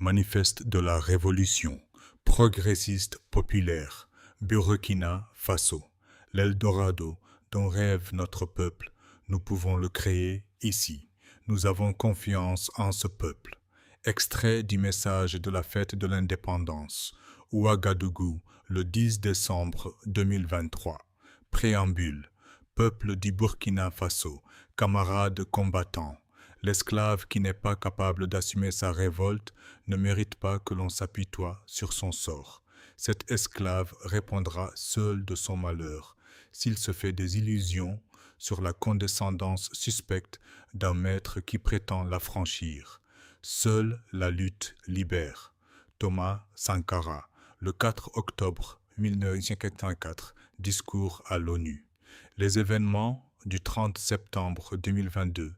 Manifeste de la Révolution, progressiste populaire, Burkina Faso, l'Eldorado dont rêve notre peuple, nous pouvons le créer ici. Nous avons confiance en ce peuple. Extrait du message de la fête de l'indépendance, Ouagadougou, le 10 décembre 2023. Préambule. Peuple du Burkina Faso, camarades combattants. L'esclave qui n'est pas capable d'assumer sa révolte ne mérite pas que l'on s'apitoie sur son sort. Cet esclave répondra seul de son malheur s'il se fait des illusions sur la condescendance suspecte d'un maître qui prétend l'affranchir. Seule la lutte libère. Thomas Sankara, le 4 octobre 1984, discours à l'ONU. Les événements du 30 septembre 2022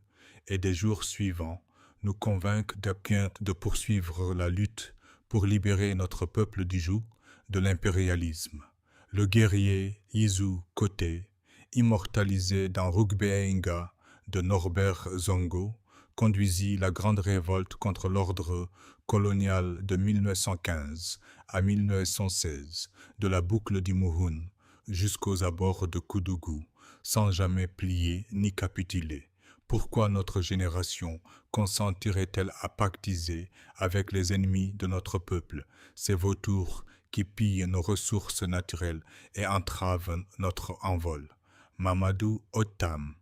et des jours suivants nous convainquent de poursuivre la lutte pour libérer notre peuple du joug de l'impérialisme. Le guerrier Yizu Koté, immortalisé dans Rugbenga de Norbert Zongo, conduisit la grande révolte contre l'ordre colonial de 1915 à 1916, de la boucle du Mouhoun jusqu'aux abords de Koudougou, sans jamais plier ni capituler. Pourquoi notre génération consentirait-elle à pactiser avec les ennemis de notre peuple, ces vautours qui pillent nos ressources naturelles et entravent notre envol? Mamadou Otam,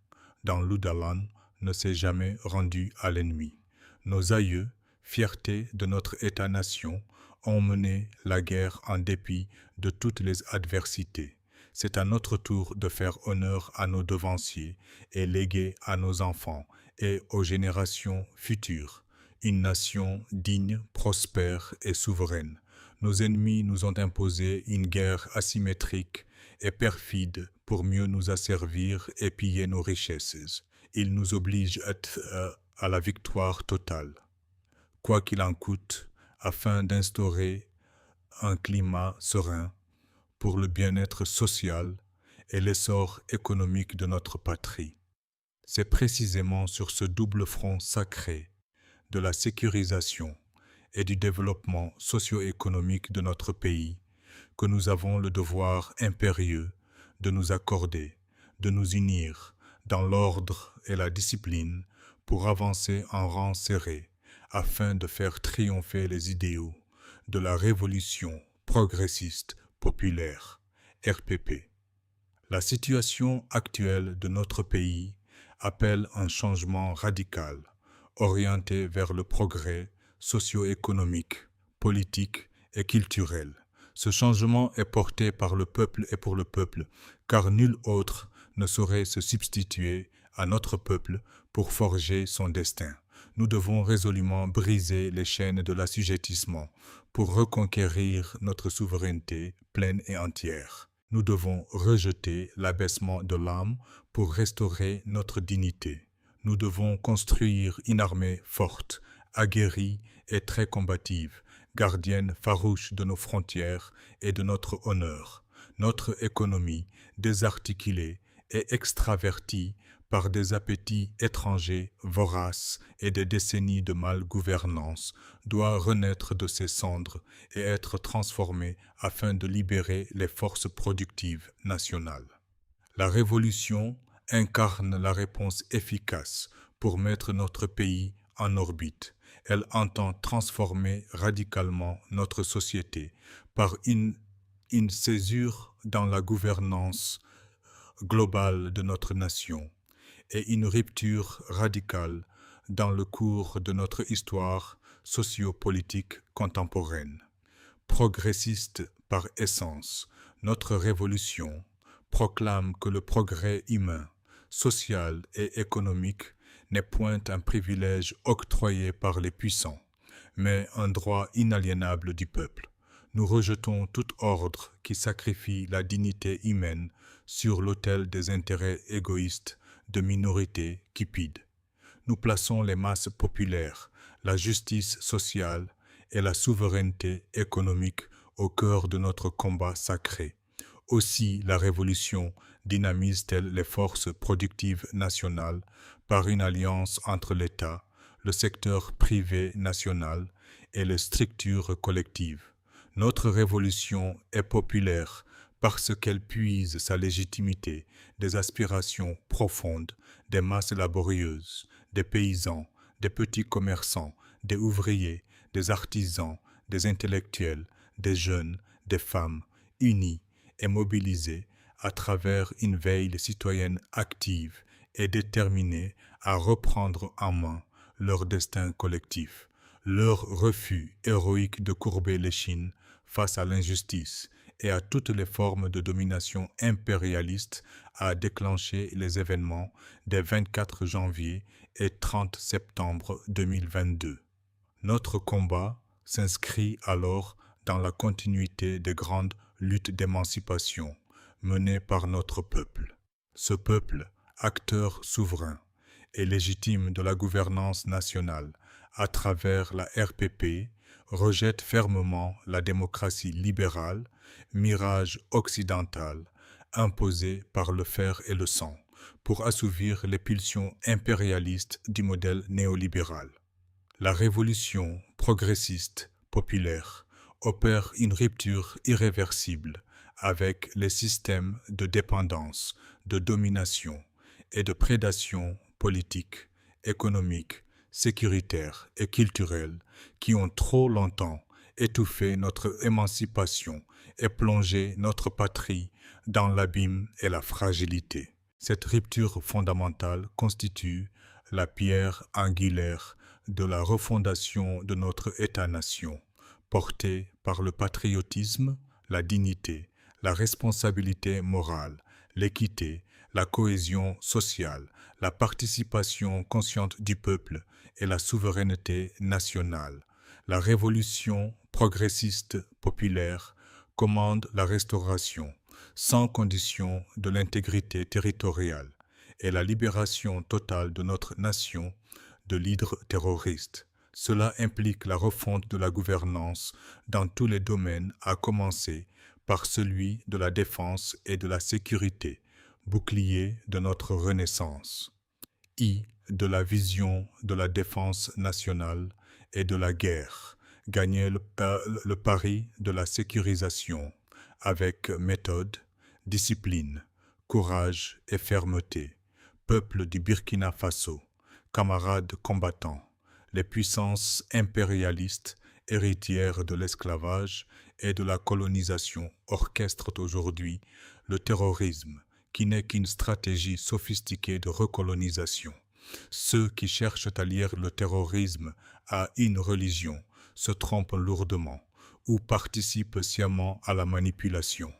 dans l'Oudalan, ne s'est jamais rendu à l'ennemi. Nos aïeux, fierté de notre État-nation, ont mené la guerre en dépit de toutes les adversités. C'est à notre tour de faire honneur à nos devanciers et léguer à nos enfants et aux générations futures une nation digne, prospère et souveraine. Nos ennemis nous ont imposé une guerre asymétrique et perfide pour mieux nous asservir et piller nos richesses. Ils nous obligent à la victoire totale, quoi qu'il en coûte, afin d'instaurer un climat serein pour le bien-être social et l'essor économique de notre patrie. C'est précisément sur ce double front sacré de la sécurisation et du développement socio-économique de notre pays que nous avons le devoir impérieux de nous accorder, de nous unir dans l'ordre et la discipline pour avancer en rang serré afin de faire triompher les idéaux de la révolution progressiste populaire, RPP. La situation actuelle de notre pays appelle un changement radical, orienté vers le progrès socio-économique, politique et culturel. Ce changement est porté par le peuple et pour le peuple, car nul autre ne saurait se substituer à notre peuple pour forger son destin. Nous devons résolument briser les chaînes de l'assujettissement pour reconquérir notre souveraineté pleine et entière. Nous devons rejeter l'abaissement de l'âme pour restaurer notre dignité. Nous devons construire une armée forte, aguerrie et très combative, gardienne farouche de nos frontières et de notre honneur. Notre économie, désarticulée et extravertie par des appétits étrangers, voraces et des décennies de malgouvernance, doit renaître de ses cendres et être transformée afin de libérer les forces productives nationales. La Révolution incarne la réponse efficace pour mettre notre pays en orbite. Elle entend transformer radicalement notre société par une césure dans la gouvernance globale de notre nation et une rupture radicale dans le cours de notre histoire sociopolitique contemporaine. Progressiste par essence, notre révolution proclame que le progrès humain, social et économique n'est point un privilège octroyé par les puissants, mais un droit inaliénable du peuple. Nous rejetons tout ordre qui sacrifie la dignité humaine sur l'autel des intérêts égoïstes de minorités cupides. Nous plaçons les masses populaires, la justice sociale et la souveraineté économique au cœur de notre combat sacré. Aussi, la Révolution dynamise-t-elle les forces productives nationales par une alliance entre l'État, le secteur privé national et les structures collectives. Notre révolution est populaire parce qu'elle puise sa légitimité des aspirations profondes des masses laborieuses, des paysans, des petits commerçants, des ouvriers, des artisans, des intellectuels, des jeunes, des femmes, unis et mobilisés à travers une veille citoyenne active et déterminée à reprendre en main leur destin collectif. Leur refus héroïque de courber l'échine face à l'injustice et à toutes les formes de domination impérialiste a déclenché les événements des 24 janvier et 30 septembre 2022. Notre combat s'inscrit alors dans la continuité des grandes luttes d'émancipation menées par notre peuple. Ce peuple, acteur souverain et légitime de la gouvernance nationale à travers la RPP, rejette fermement la démocratie libérale, mirage occidental imposé par le fer et le sang, pour assouvir les pulsions impérialistes du modèle néolibéral. La révolution progressiste populaire opère une rupture irréversible avec les systèmes de dépendance, de domination et de prédation politique, économique, sécuritaire et culturelle qui ont trop longtemps étouffé notre émancipation et plongé notre patrie dans l'abîme et la fragilité. Cette rupture fondamentale constitue la pierre angulaire de la refondation de notre État-nation, portée par le patriotisme, la dignité, la responsabilité morale, l'équité, la cohésion sociale, la participation consciente du peuple et la souveraineté nationale. La révolution progressiste populaire commande la restauration, sans condition, de l'intégrité territoriale et la libération totale de notre nation de l'hydre terroriste. Cela implique la refonte de la gouvernance dans tous les domaines, à commencer par celui de la défense et de la sécurité, bouclier de notre renaissance. De la vision de la défense nationale et de la guerre, gagner le pari de la sécurisation avec méthode, discipline, courage et fermeté. Peuple du Burkina Faso, camarades combattants, les puissances impérialistes, héritières de l'esclavage et de la colonisation, orchestrent aujourd'hui le terrorisme, qui n'est qu'une stratégie sophistiquée de recolonisation. Ceux qui cherchent à lier le terrorisme à une religion se trompent lourdement ou participent sciemment à la manipulation.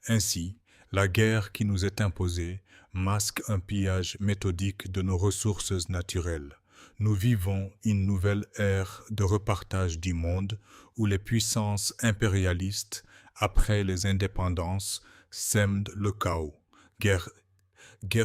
Ainsi, la guerre qui nous est imposée masque un pillage méthodique de nos ressources naturelles. Nous vivons une nouvelle ère de repartage du monde où les puissances impérialistes, après les indépendances, sèment le chaos, guerre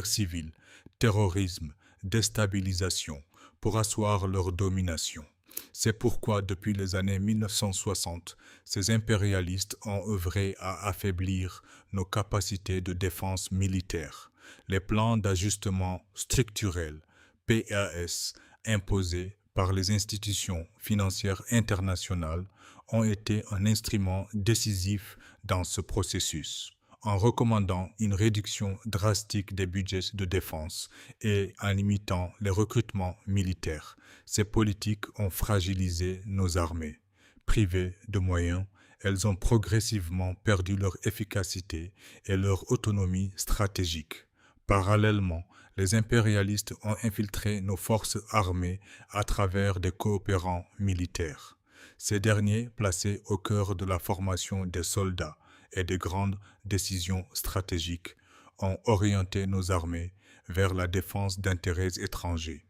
civile, terrorisme, déstabilisation, pour asseoir leur domination. C'est pourquoi depuis les années 1960, ces impérialistes ont œuvré à affaiblir nos capacités de défense militaire. Les plans d'ajustement structurel, PAS, imposés par les institutions financières internationales ont été un instrument décisif dans ce processus. En recommandant une réduction drastique des budgets de défense et en limitant les recrutements militaires, ces politiques ont fragilisé nos armées. Privées de moyens, elles ont progressivement perdu leur efficacité et leur autonomie stratégique. Parallèlement, les impérialistes ont infiltré nos forces armées à travers des coopérants militaires. Ces derniers, placés au cœur de la formation des soldats et des grandes décisions stratégiques, ont orienté nos armées vers la défense d'intérêts étrangers.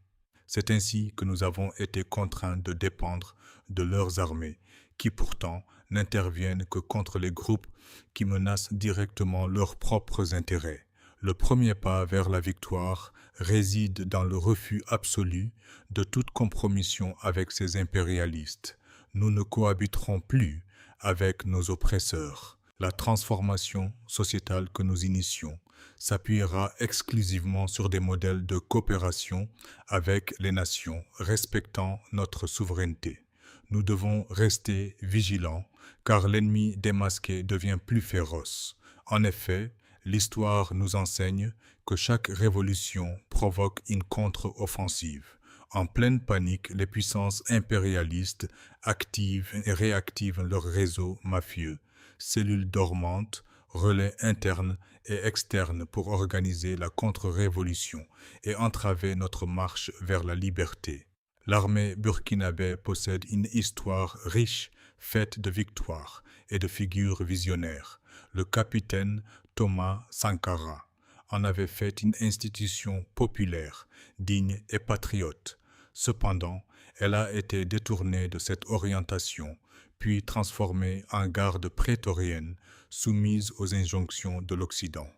C'est ainsi que nous avons été contraints de dépendre de leurs armées, qui pourtant n'interviennent que contre les groupes qui menacent directement leurs propres intérêts. Le premier pas vers la victoire réside dans le refus absolu de toute compromission avec ces impérialistes. Nous ne cohabiterons plus avec nos oppresseurs. La transformation sociétale que nous initions s'appuiera exclusivement sur des modèles de coopération avec les nations respectant notre souveraineté. Nous devons rester vigilants, car l'ennemi démasqué devient plus féroce. En effet, l'histoire nous enseigne que chaque révolution provoque une contre-offensive. En pleine panique, les puissances impérialistes activent et réactivent leurs réseaux mafieux, cellules dormantes, relais internes et externes pour organiser la contre-révolution et entraver notre marche vers la liberté. L'armée burkinabé possède une histoire riche, faite de victoires et de figures visionnaires. Le capitaine Thomas Sankara en avait fait une institution populaire, digne et patriote. Cependant, elle a été détournée de cette orientation, puis transformée en garde prétorienne, soumise aux injonctions de l'Occident.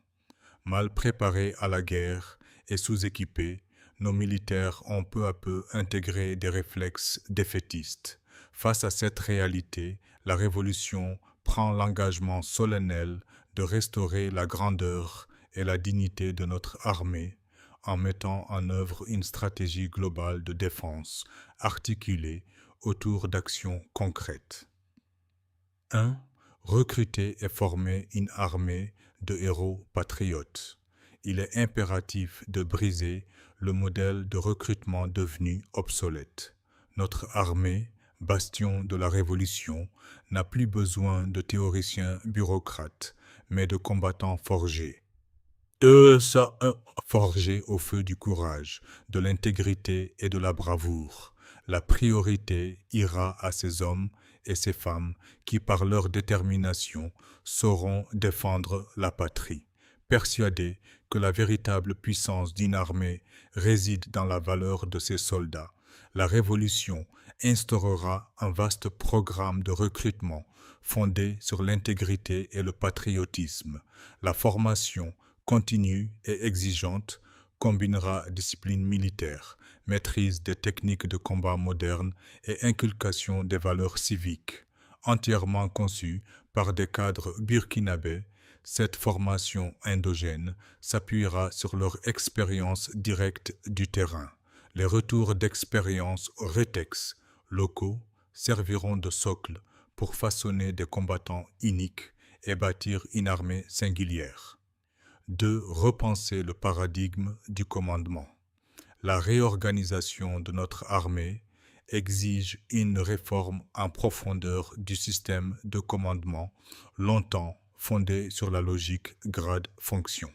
Mal préparés à la guerre et sous-équipés, nos militaires ont peu à peu intégré des réflexes défaitistes. Face à cette réalité, la Révolution prend l'engagement solennel de restaurer la grandeur et la dignité de notre armée en mettant en œuvre une stratégie globale de défense articulée autour d'actions concrètes. 1. Recruter et former une armée de héros patriotes. Il est impératif de briser le modèle de recrutement devenu obsolète. Notre armée, bastion de la Révolution, n'a plus besoin de théoriciens bureaucrates, mais de combattants forgés. Forgés au feu du courage, de l'intégrité et de la bravoure. La priorité ira à ces hommes et ces femmes qui, par leur détermination, sauront défendre la patrie. Persuadés que la véritable puissance d'une armée réside dans la valeur de ses soldats, la Révolution instaurera un vaste programme de recrutement fondé sur l'intégrité et le patriotisme. La formation continue et exigeante combinera discipline militaire, maîtrise des techniques de combat modernes et inculcation des valeurs civiques. Entièrement conçue par des cadres burkinabés, cette formation endogène s'appuiera sur leur expérience directe du terrain. Les retours d'expérience RETEX locaux serviront de socle pour façonner des combattants uniques et bâtir une armée singulière. 2. Repenser le paradigme du commandement. La réorganisation de notre armée exige une réforme en profondeur du système de commandement, longtemps fondé sur la logique grade-fonction.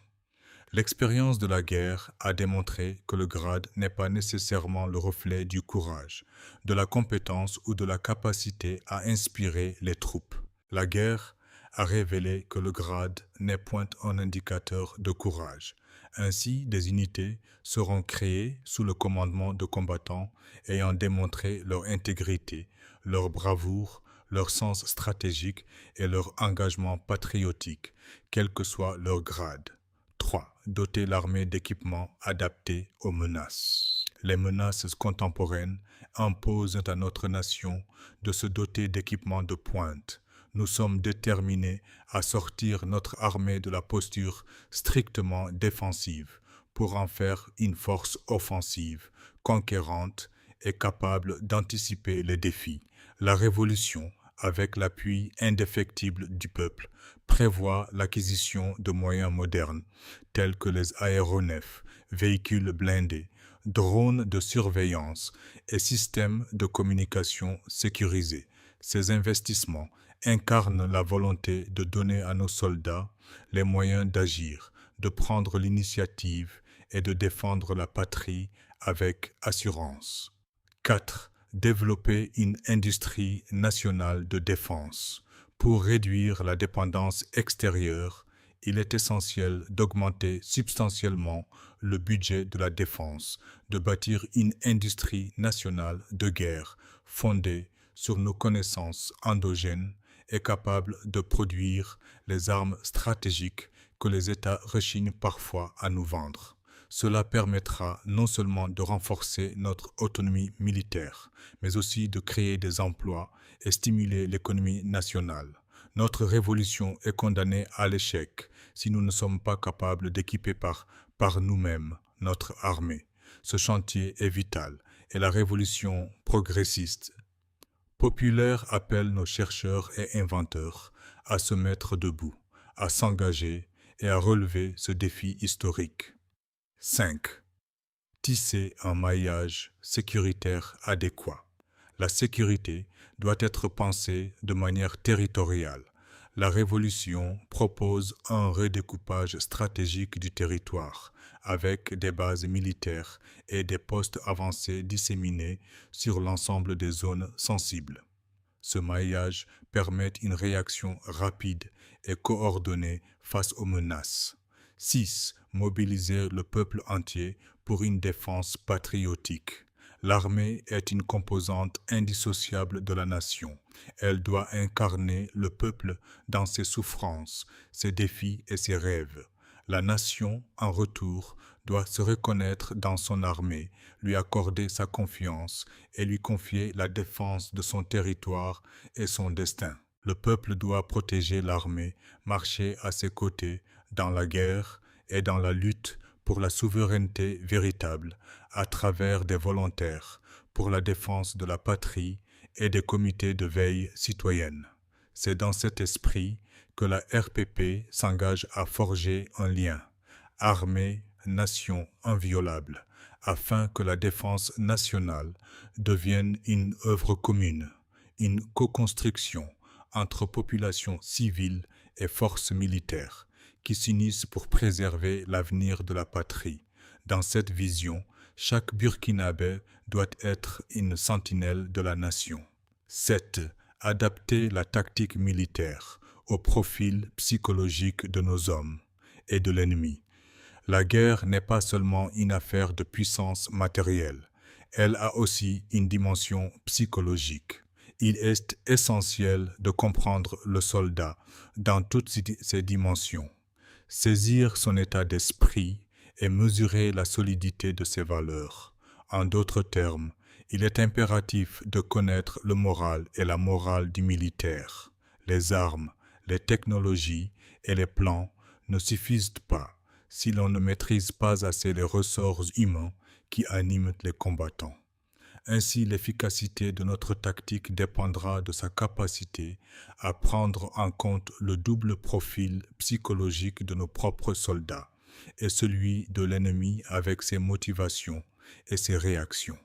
L'expérience de la guerre a démontré que le grade n'est pas nécessairement le reflet du courage, de la compétence ou de la capacité à inspirer les troupes. La guerre a révélé que le grade n'est point un indicateur de courage. Ainsi, des unités seront créées sous le commandement de combattants ayant démontré leur intégrité, leur bravoure, leur sens stratégique et leur engagement patriotique, quel que soit leur grade. 3. Doter l'armée d'équipements adaptés aux menaces. Les menaces contemporaines imposent à notre nation de se doter d'équipements de pointe. Nous sommes déterminés à sortir notre armée de la posture strictement défensive pour en faire une force offensive, conquérante et capable d'anticiper les défis. La Révolution, avec l'appui indéfectible du peuple, prévoit l'acquisition de moyens modernes tels que les aéronefs, véhicules blindés, drones de surveillance et systèmes de communication sécurisés. Ces investissements incarnent la volonté de donner à nos soldats les moyens d'agir, de prendre l'initiative et de défendre la patrie avec assurance. 4. Développer une industrie nationale de défense. Pour réduire la dépendance extérieure, il est essentiel d'augmenter substantiellement le budget de la défense, de bâtir une industrie nationale de guerre fondée sur nos connaissances endogènes et capable de produire les armes stratégiques que les États rechignent parfois à nous vendre. Cela permettra non seulement de renforcer notre autonomie militaire, mais aussi de créer des emplois et stimuler l'économie nationale. Notre révolution est condamnée à l'échec si nous ne sommes pas capables d'équiper par nous-mêmes notre armée. Ce chantier est vital et la révolution progressiste Populaire appelle nos chercheurs et inventeurs à se mettre debout, à s'engager et à relever ce défi historique. 5. Tisser un maillage sécuritaire adéquat. La sécurité doit être pensée de manière territoriale. La Révolution propose un redécoupage stratégique du territoire, avec des bases militaires et des postes avancés disséminés sur l'ensemble des zones sensibles. Ce maillage permet une réaction rapide et coordonnée face aux menaces. 6. Mobiliser le peuple entier pour une défense patriotique. L'armée est une composante indissociable de la nation. Elle doit incarner le peuple dans ses souffrances, ses défis et ses rêves. La nation, en retour, doit se reconnaître dans son armée, lui accorder sa confiance et lui confier la défense de son territoire et son destin. Le peuple doit protéger l'armée, marcher à ses côtés dans la guerre et dans la lutte pour la souveraineté véritable à travers des volontaires pour la défense de la patrie et des comités de veille citoyenne. C'est dans cet esprit que la RPP s'engage à forger un lien armée-nation inviolable afin que la défense nationale devienne une œuvre commune, une co-construction entre population civile et forces militaires qui s'unissent pour préserver l'avenir de la patrie. Dans cette vision, chaque Burkinabé doit être une sentinelle de la nation. 7. Adapter la tactique militaire au profil psychologique de nos hommes et de l'ennemi. La guerre n'est pas seulement une affaire de puissance matérielle, elle a aussi une dimension psychologique. Il est essentiel de comprendre le soldat dans toutes ses dimensions, saisir son état d'esprit et mesurer la solidité de ses valeurs. En d'autres termes, il est impératif de connaître le moral et la morale du militaire. Les armes, les technologies et les plans ne suffisent pas si l'on ne maîtrise pas assez les ressorts humains qui animent les combattants. Ainsi, l'efficacité de notre tactique dépendra de sa capacité à prendre en compte le double profil psychologique de nos propres soldats et celui de l'ennemi avec ses motivations et ses réactions.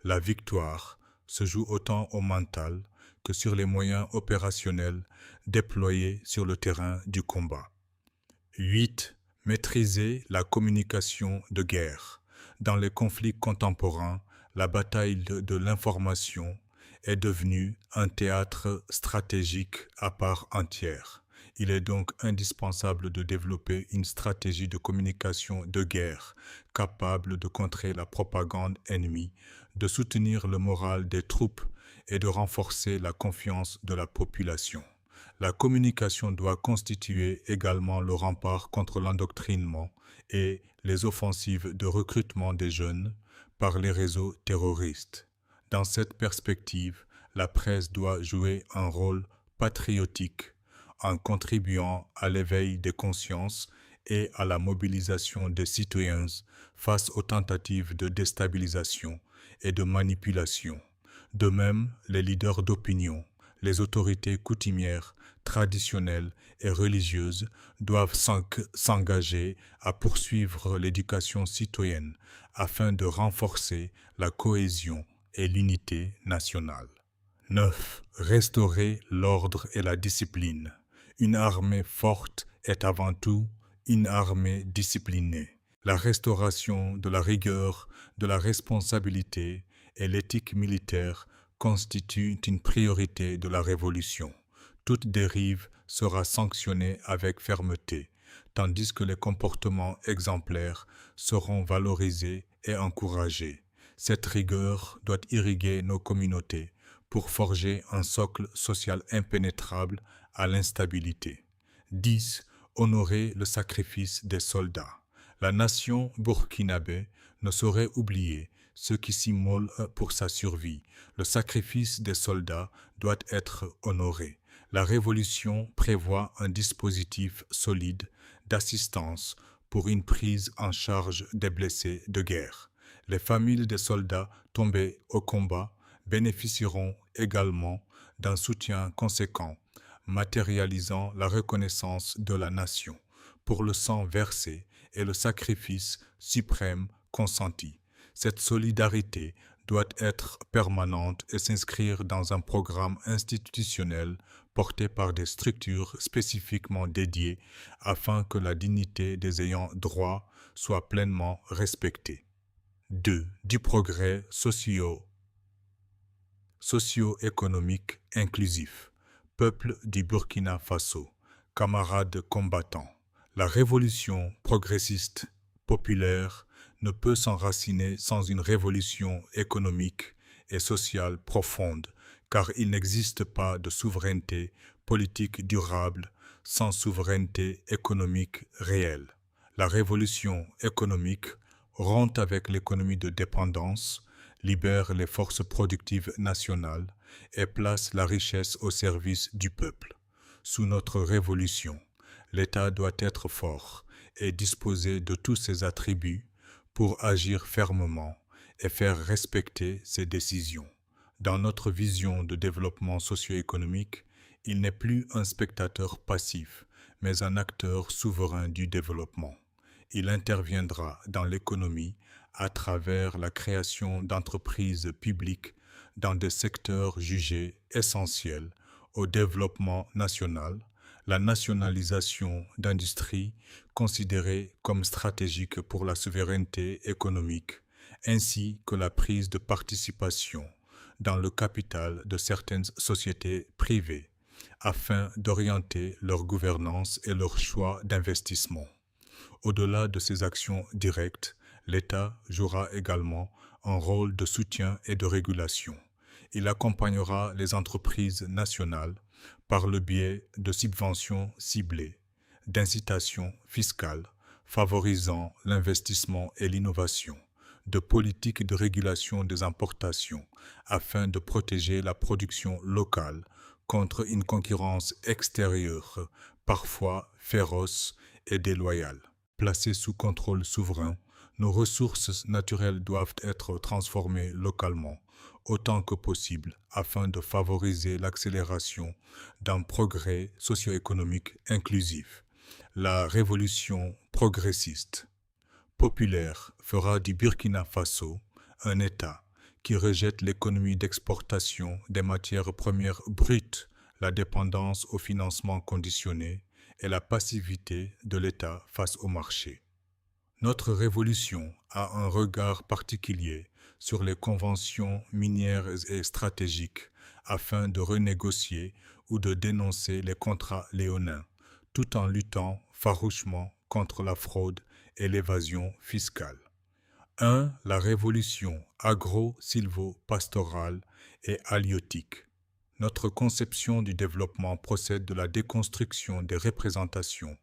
La victoire se joue autant au mental que sur les moyens opérationnels déployés sur le terrain du combat. 8. Maîtriser la communication de guerre. Dans les conflits contemporains, la bataille de l'information est devenue un théâtre stratégique à part entière. Il est donc indispensable de développer une stratégie de communication de guerre capable de contrer la propagande ennemie, de soutenir le moral des troupes et de renforcer la confiance de la population. La communication doit constituer également le rempart contre l'endoctrinement et les offensives de recrutement des jeunes par les réseaux terroristes. Dans cette perspective, la presse doit jouer un rôle patriotique en contribuant à l'éveil des consciences et à la mobilisation des citoyens face aux tentatives de déstabilisation et de manipulation. De même, les leaders d'opinion, les autorités coutumières, traditionnelles et religieuses doivent s'engager à poursuivre l'éducation citoyenne afin de renforcer la cohésion et l'unité nationale. 9. Restaurer l'ordre et la discipline. Une armée forte est avant tout une armée disciplinée. La restauration de la rigueur, de la responsabilité et l'éthique militaire constituent une priorité de la Révolution. Toute dérive sera sanctionnée avec fermeté, tandis que les comportements exemplaires seront valorisés et encouragés. Cette rigueur doit irriguer nos communautés pour forger un socle social impénétrable à l'instabilité. 10. Honorer le sacrifice des soldats. La nation burkinabé ne saurait oublier ceux qui s'immolent pour sa survie. Le sacrifice des soldats doit être honoré. La Révolution prévoit un dispositif solide d'assistance pour une prise en charge des blessés de guerre. Les familles des soldats tombés au combat bénéficieront également d'un soutien conséquent, matérialisant la reconnaissance de la nation pour le sang versé et le sacrifice suprême consenti. Cette solidarité doit être permanente et s'inscrire dans un programme institutionnel porté par des structures spécifiquement dédiées afin que la dignité des ayants droit soit pleinement respectée. 2. Du progrès socio-économique inclusif. Peuple du Burkina Faso, camarades combattants. La révolution progressiste populaire ne peut s'enraciner sans une révolution économique et sociale profonde, car il n'existe pas de souveraineté politique durable sans souveraineté économique réelle. La révolution économique rompt avec l'économie de dépendance, libère les forces productives nationales et place la richesse au service du peuple. Sous notre révolution, l'État doit être fort et disposer de tous ses attributs pour agir fermement et faire respecter ses décisions. Dans notre vision de développement socio-économique, il n'est plus un spectateur passif, mais un acteur souverain du développement. Il interviendra dans l'économie à travers la création d'entreprises publiques dans des secteurs jugés essentiels au développement national, la nationalisation d'industries considérées comme stratégiques pour la souveraineté économique, ainsi que la prise de participation dans le capital de certaines sociétés privées, afin d'orienter leur gouvernance et leur choix d'investissement. Au-delà de ces actions directes, l'État jouera également un rôle de soutien et de régulation. Il accompagnera les entreprises nationales par le biais de subventions ciblées, d'incitations fiscales favorisant l'investissement et l'innovation, de politiques de régulation des importations afin de protéger la production locale contre une concurrence extérieure, parfois féroce et déloyale. Placées sous contrôle souverain, nos ressources naturelles doivent être transformées localement autant que possible afin de favoriser l'accélération d'un progrès socio-économique inclusif. La révolution progressiste populaire fera du Burkina Faso un État qui rejette l'économie d'exportation des matières premières brutes, la dépendance au financement conditionné et la passivité de l'État face au marché. Notre révolution a un regard particulier sur les conventions minières et stratégiques afin de renégocier ou de dénoncer les contrats léonins, tout en luttant farouchement contre la fraude et l'évasion fiscale. 1. La révolution agro-sylvo-pastorale et halieutique. Notre conception du développement procède de la déconstruction des représentations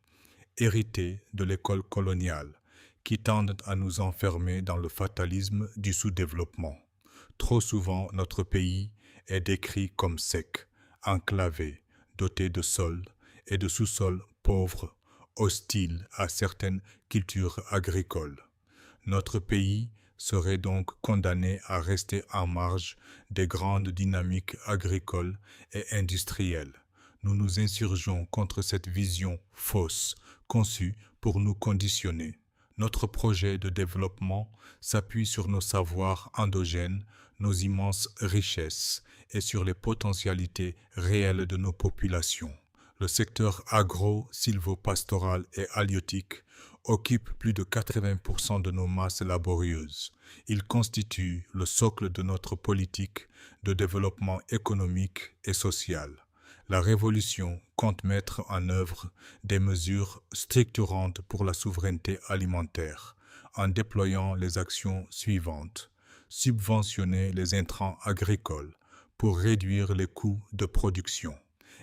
héritées de l'école coloniale, qui tendent à nous enfermer dans le fatalisme du sous-développement. Trop souvent, notre pays est décrit comme sec, enclavé, doté de sols et de sous-sols pauvres, hostile à certaines cultures agricoles. Notre pays serait donc condamné à rester en marge des grandes dynamiques agricoles et industrielles. Nous nous insurgeons contre cette vision fausse, conçue pour nous conditionner. Notre projet de développement s'appuie sur nos savoirs endogènes, nos immenses richesses et sur les potentialités réelles de nos populations. Le secteur agro-sylvo-pastoral et halieutique occupe plus de 80% de nos masses laborieuses. Il constitue le socle de notre politique de développement économique et social. La Révolution compte mettre en œuvre des mesures structurantes pour la souveraineté alimentaire en déployant les actions suivantes. Subventionner les intrants agricoles pour réduire les coûts de production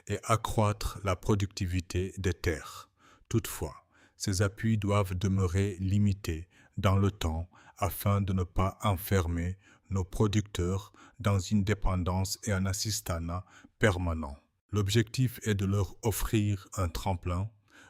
et accroître la productivité des terres. Toutefois, ces appuis doivent demeurer limités dans le temps afin de ne pas enfermer nos producteurs dans une dépendance et un assistanat permanent. L'objectif est de leur offrir un tremplin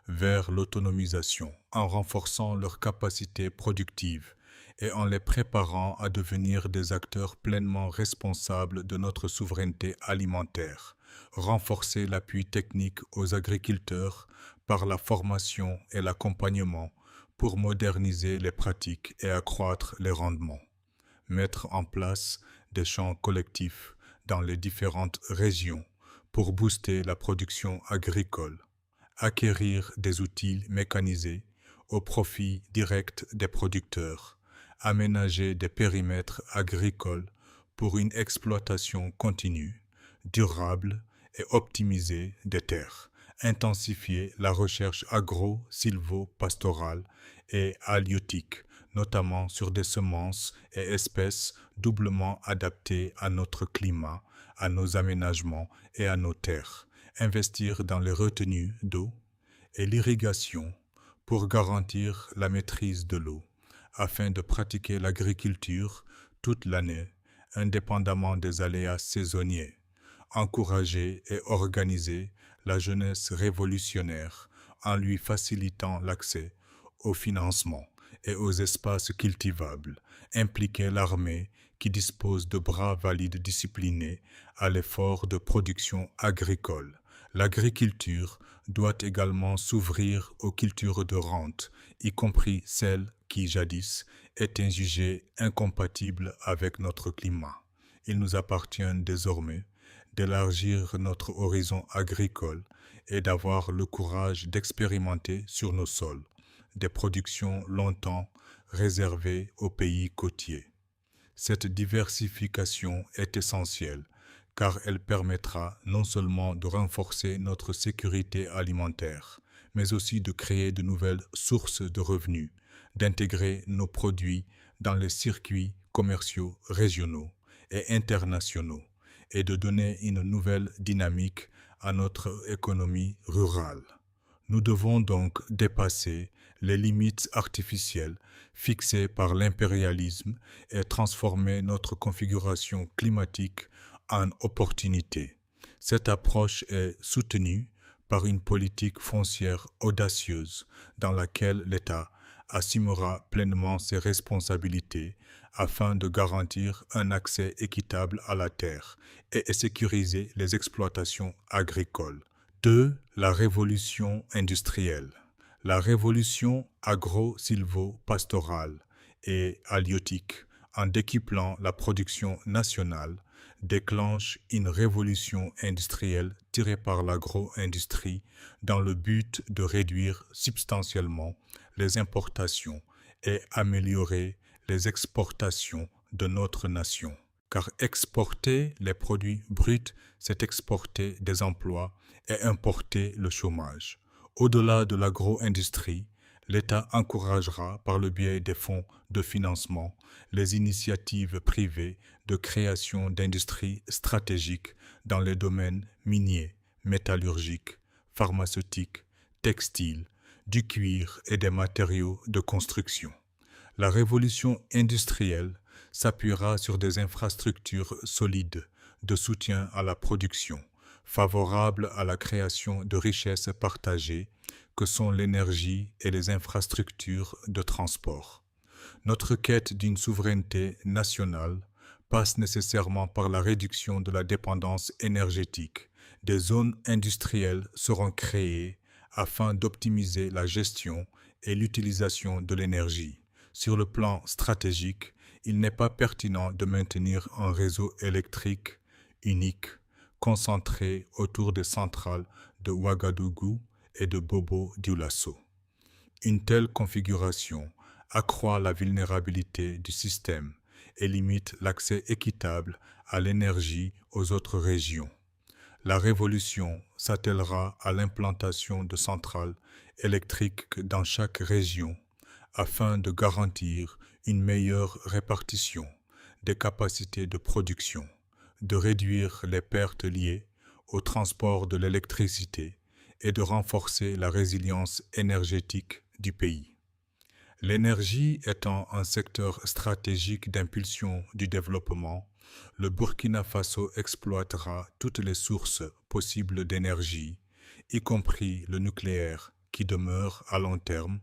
vers l'autonomisation en renforçant leur capacité productive et en les préparant à devenir des acteurs pleinement responsables de notre souveraineté alimentaire. Renforcer l'appui technique aux agriculteurs par la formation et l'accompagnement pour moderniser les pratiques et accroître les rendements. Mettre en place des champs collectifs dans les différentes régions pour booster la production agricole. Acquérir des outils mécanisés au profit direct des producteurs. Aménager des périmètres agricoles pour une exploitation continue, durable et optimisée des terres. Intensifier la recherche agro-sylvo-pastorale et halieutique, notamment sur des semences et espèces doublement adaptées à notre climat, à nos aménagements et à nos terres. Investir dans les retenues d'eau et l'irrigation pour garantir la maîtrise de l'eau, afin de pratiquer l'agriculture toute l'année, indépendamment des aléas saisonniers. Encourager et organiser la jeunesse révolutionnaire en lui facilitant l'accès au financement et aux espaces cultivables. Impliquer l'armée qui dispose de bras valides disciplinés à l'effort de production agricole. L'agriculture doit également s'ouvrir aux cultures de rente, y compris celles qui, jadis, étaient jugées incompatibles avec notre climat. Il nous appartient désormais d'élargir notre horizon agricole et d'avoir le courage d'expérimenter sur nos sols des productions longtemps réservées aux pays côtiers. Cette diversification est essentielle car elle permettra non seulement de renforcer notre sécurité alimentaire, mais aussi de créer de nouvelles sources de revenus, d'intégrer nos produits dans les circuits commerciaux régionaux et internationaux, et de donner une nouvelle dynamique à notre économie rurale. Nous devons donc dépasser les limites artificielles fixées par l'impérialisme et transformer notre configuration climatique en opportunité. Cette approche est soutenue par une politique foncière audacieuse dans laquelle l'État assumera pleinement ses responsabilités afin de garantir un accès équitable à la terre et sécuriser les exploitations agricoles. 2. La révolution industrielle. La révolution agro-sylvo-pastorale et halieutique, en décuplant la production nationale, déclenche une révolution industrielle tirée par l'agro-industrie dans le but de réduire substantiellement les importations et améliorer les exportations de notre nation. Car exporter les produits bruts, c'est exporter des emplois et importer le chômage. Au-delà de l'agro-industrie, l'État encouragera par le biais des fonds de financement les initiatives privées de création d'industries stratégiques dans les domaines miniers, métallurgiques, pharmaceutiques, textiles, du cuir et des matériaux de construction. La révolution industrielle s'appuiera sur des infrastructures solides de soutien à la production, favorables à la création de richesses partagées que sont l'énergie et les infrastructures de transport. Notre quête d'une souveraineté nationale passe nécessairement par la réduction de la dépendance énergétique. Des zones industrielles seront créées afin d'optimiser la gestion et l'utilisation de l'énergie. Sur le plan stratégique, il n'est pas pertinent de maintenir un réseau électrique unique, concentré autour des centrales de Ouagadougou et de Bobo-Dioulasso. Une telle configuration accroît la vulnérabilité du système et limite l'accès équitable à l'énergie aux autres régions. La révolution s'attellera à l'implantation de centrales électriques dans chaque région afin de garantir une meilleure répartition des capacités de production, de réduire les pertes liées au transport de l'électricité et de renforcer la résilience énergétique du pays. L'énergie étant un secteur stratégique d'impulsion du développement, le Burkina Faso exploitera toutes les sources possibles d'énergie, y compris le nucléaire qui demeure à long terme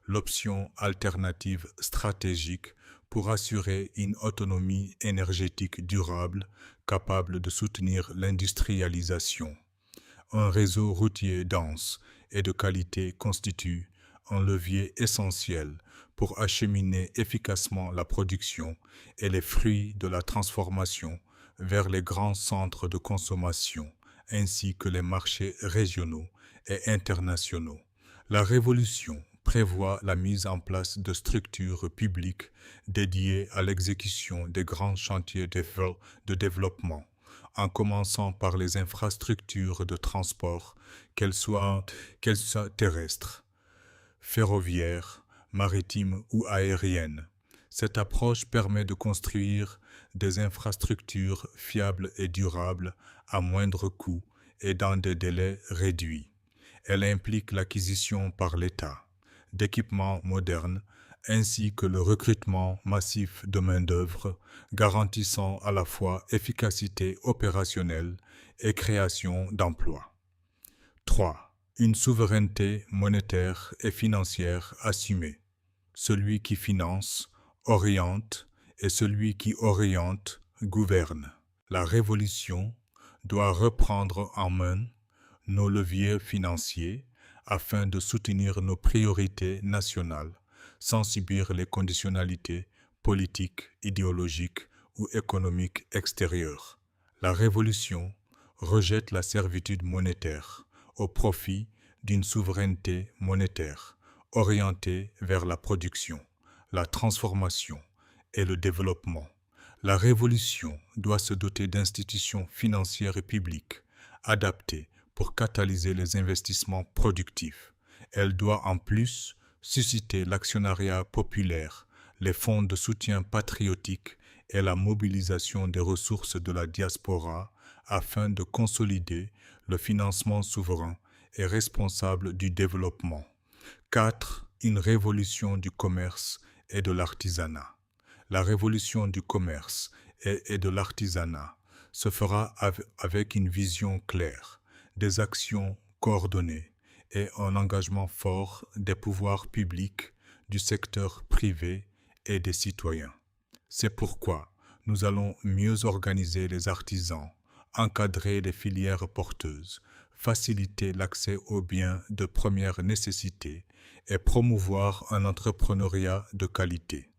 l'option alternative stratégique pour assurer une autonomie énergétique durable capable de soutenir l'industrialisation. Un réseau routier dense et de qualité constitue un levier essentiel pour acheminer efficacement la production et les fruits de la transformation vers les grands centres de consommation ainsi que les marchés régionaux et internationaux. La révolution prévoit la mise en place de structures publiques dédiées à l'exécution des grands chantiers de développement, en commençant par les infrastructures de transport, qu'elles soient terrestres, ferroviaires, maritimes ou aériennes. Cette approche permet de construire des infrastructures fiables et durables à moindre coût et dans des délais réduits. Elle implique l'acquisition par l'État d'équipements modernes ainsi que le recrutement massif de main-d'œuvre garantissant à la fois efficacité opérationnelle et création d'emplois. 3. Une souveraineté monétaire et financière assumée. Celui qui finance, oriente, et celui qui oriente, gouverne. La révolution doit reprendre en main nos leviers financiers afin de soutenir nos priorités nationales sans subir les conditionnalités politiques, idéologiques ou économiques extérieures. La révolution rejette la servitude monétaire au profit d'une souveraineté monétaire orientée vers la production, la transformation et le développement. La révolution doit se doter d'institutions financières et publiques adaptées pour catalyser les investissements productifs. Elle doit en plus susciter l'actionnariat populaire, les fonds de soutien patriotique et la mobilisation des ressources de la diaspora afin de consolider le financement souverain et responsable du développement. 4. Une révolution du commerce et de l'artisanat. La révolution du commerce et de l'artisanat se fera avec une vision claire, des actions coordonnées et un engagement fort des pouvoirs publics, du secteur privé et des citoyens. C'est pourquoi nous allons mieux organiser les artisans, encadrer les filières porteuses, faciliter l'accès aux biens de première nécessité et promouvoir un entrepreneuriat de qualité.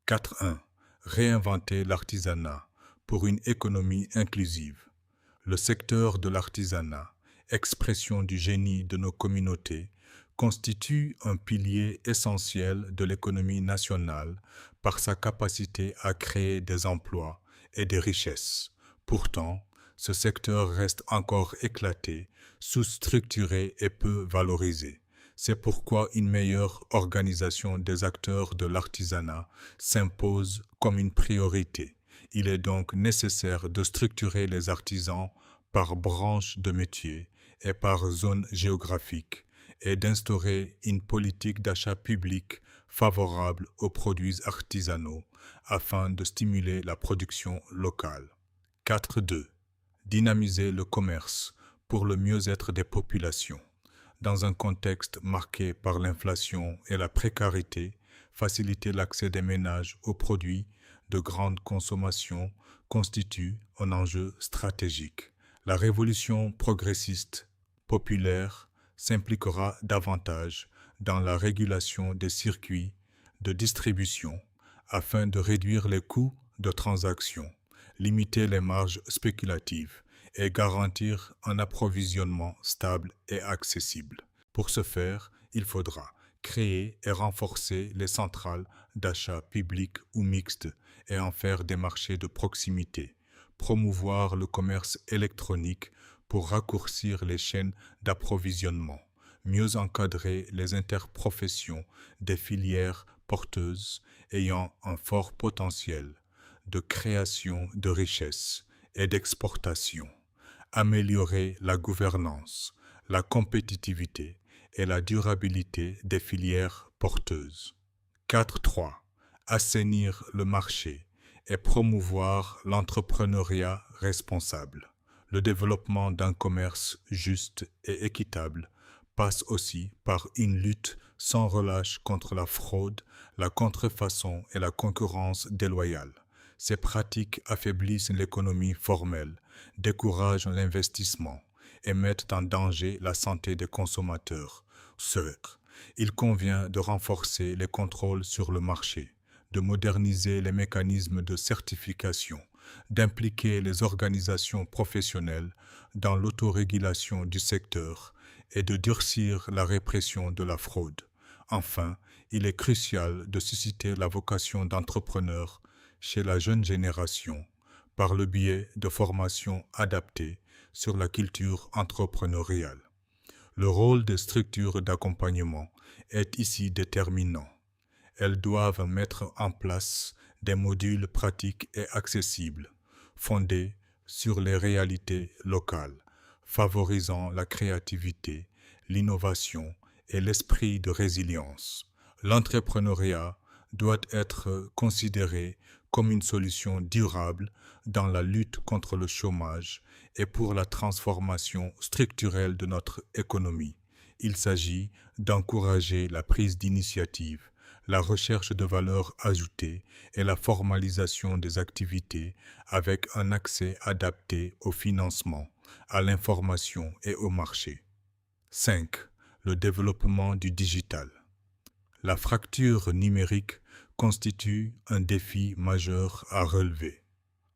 4.1. Réinventer l'artisanat pour une économie inclusive. Le secteur de l'artisanat, expression du génie de nos communautés, constitue un pilier essentiel de l'économie nationale par sa capacité à créer des emplois et des richesses. Pourtant, ce secteur reste encore éclaté, sous-structuré et peu valorisé. C'est pourquoi une meilleure organisation des acteurs de l'artisanat s'impose comme une priorité. Il est donc nécessaire de structurer les artisans par branche de métier et par zone géographique et d'instaurer une politique d'achat public favorable aux produits artisanaux afin de stimuler la production locale. 4.2. Dynamiser le commerce pour le mieux-être des populations. Dans un contexte marqué par l'inflation et la précarité, faciliter l'accès des ménages aux produits de grande consommation constitue un enjeu stratégique. La révolution progressiste populaire s'impliquera davantage dans la régulation des circuits de distribution afin de réduire les coûts de transaction, limiter les marges spéculatives et garantir un approvisionnement stable et accessible. Pour ce faire, il faudra créer et renforcer les centrales d'achat publics ou mixtes et en faire des marchés de proximité, promouvoir le commerce électronique pour raccourcir les chaînes d'approvisionnement, mieux encadrer les interprofessions des filières porteuses ayant un fort potentiel de création de richesses et d'exportation, améliorer la gouvernance, la compétitivité et la durabilité des filières porteuses. 4.3. Assainir le marché et promouvoir l'entrepreneuriat responsable. Le développement d'un commerce juste et équitable passe aussi par une lutte sans relâche contre la fraude, la contrefaçon et la concurrence déloyale. Ces pratiques affaiblissent l'économie formelle, découragent l'investissement et mettent en danger la santé des consommateurs. Il convient de renforcer les contrôles sur le marché, de moderniser les mécanismes de certification, d'impliquer les organisations professionnelles dans l'autorégulation du secteur et de durcir la répression de la fraude. Enfin, il est crucial de susciter la vocation d'entrepreneur chez la jeune génération par le biais de formations adaptées sur la culture entrepreneuriale. Le rôle des structures d'accompagnement est ici déterminant. Elles doivent mettre en place des modules pratiques et accessibles, fondés sur les réalités locales, favorisant la créativité, l'innovation et l'esprit de résilience. L'entrepreneuriat doit être considéré comme une solution durable dans la lutte contre le chômage et pour la transformation structurelle de notre économie. Il s'agit d'encourager la prise d'initiative, la recherche de valeur ajoutée et la formalisation des activités avec un accès adapté au financement, à l'information et au marché. 5. Le développement du digital. La fracture numérique constitue un défi majeur à relever.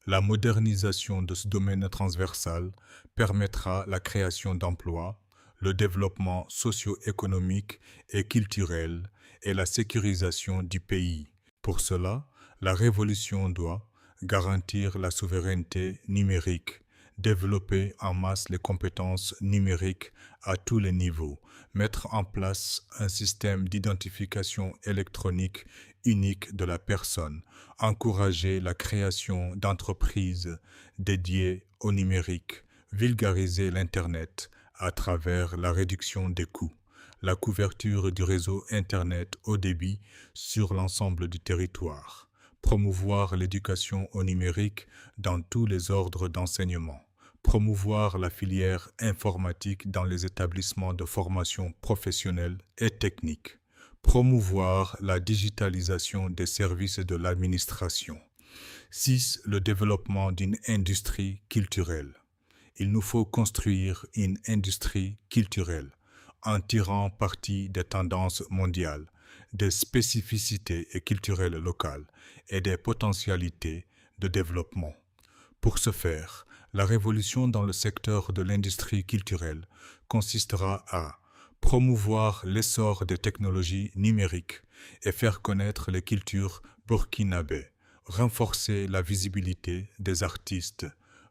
La modernisation de ce domaine transversal permettra la création d'emplois, le développement socio-économique et culturel et la sécurisation du pays. Pour cela, la révolution doit garantir la souveraineté numérique, développer en masse les compétences numériques à tous les niveaux, mettre en place un système d'identification électronique unique de la personne, encourager la création d'entreprises dédiées au numérique, vulgariser l'Internet à travers la réduction des coûts, la couverture du réseau Internet haut débit sur l'ensemble du territoire, promouvoir l'éducation au numérique dans tous les ordres d'enseignement, promouvoir la filière informatique dans les établissements de formation professionnelle et technique, promouvoir la digitalisation des services de l'administration. 6. Le développement d'une industrie culturelle. Il nous faut construire une industrie culturelle en tirant parti des tendances mondiales, des spécificités culturelles locales et des potentialités de développement. Pour ce faire, la révolution dans le secteur de l'industrie culturelle consistera à promouvoir l'essor des technologies numériques et faire connaître les cultures burkinabées, renforcer la visibilité des artistes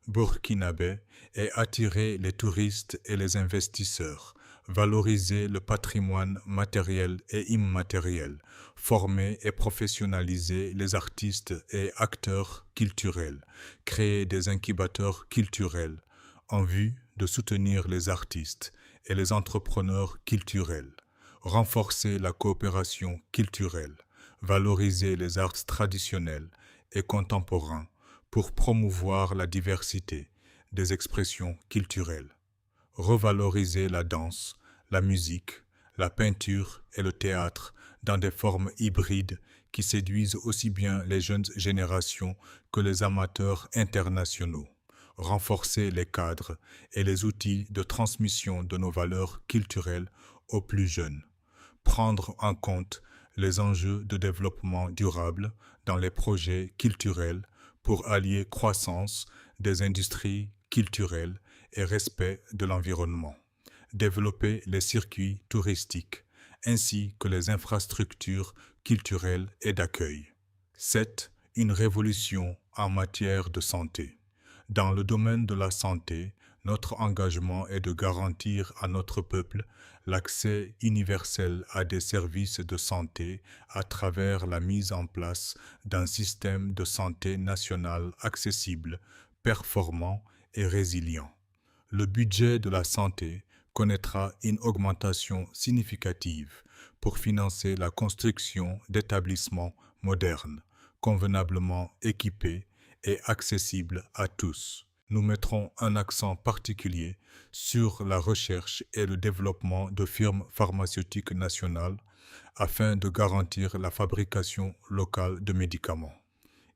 burkinabés et attirer les touristes et les investisseurs, valoriser le patrimoine matériel et immatériel, former et professionnaliser les artistes et acteurs culturels, créer des incubateurs culturels en vue de soutenir les artistes et les entrepreneurs culturels, renforcer la coopération culturelle, valoriser les arts traditionnels et contemporains pour promouvoir la diversité des expressions culturelles, revaloriser la danse, la musique, la peinture et le théâtre dans des formes hybrides qui séduisent aussi bien les jeunes générations que les amateurs internationaux, renforcer les cadres et les outils de transmission de nos valeurs culturelles aux plus jeunes, prendre en compte les enjeux de développement durable dans les projets culturels pour allier croissance des industries culturelles et respect de l'environnement, développer les circuits touristiques ainsi que les infrastructures culturelles et d'accueil. 7. Une révolution en matière de santé. Dans le domaine de la santé, notre engagement est de garantir à notre peuple l'accès universel à des services de santé à travers la mise en place d'un système de santé national accessible, performant et résilient. Le budget de la santé connaîtra une augmentation significative pour financer la construction d'établissements modernes, convenablement équipés et accessibles à tous. Nous mettrons un accent particulier sur la recherche et le développement de firmes pharmaceutiques nationales afin de garantir la fabrication locale de médicaments.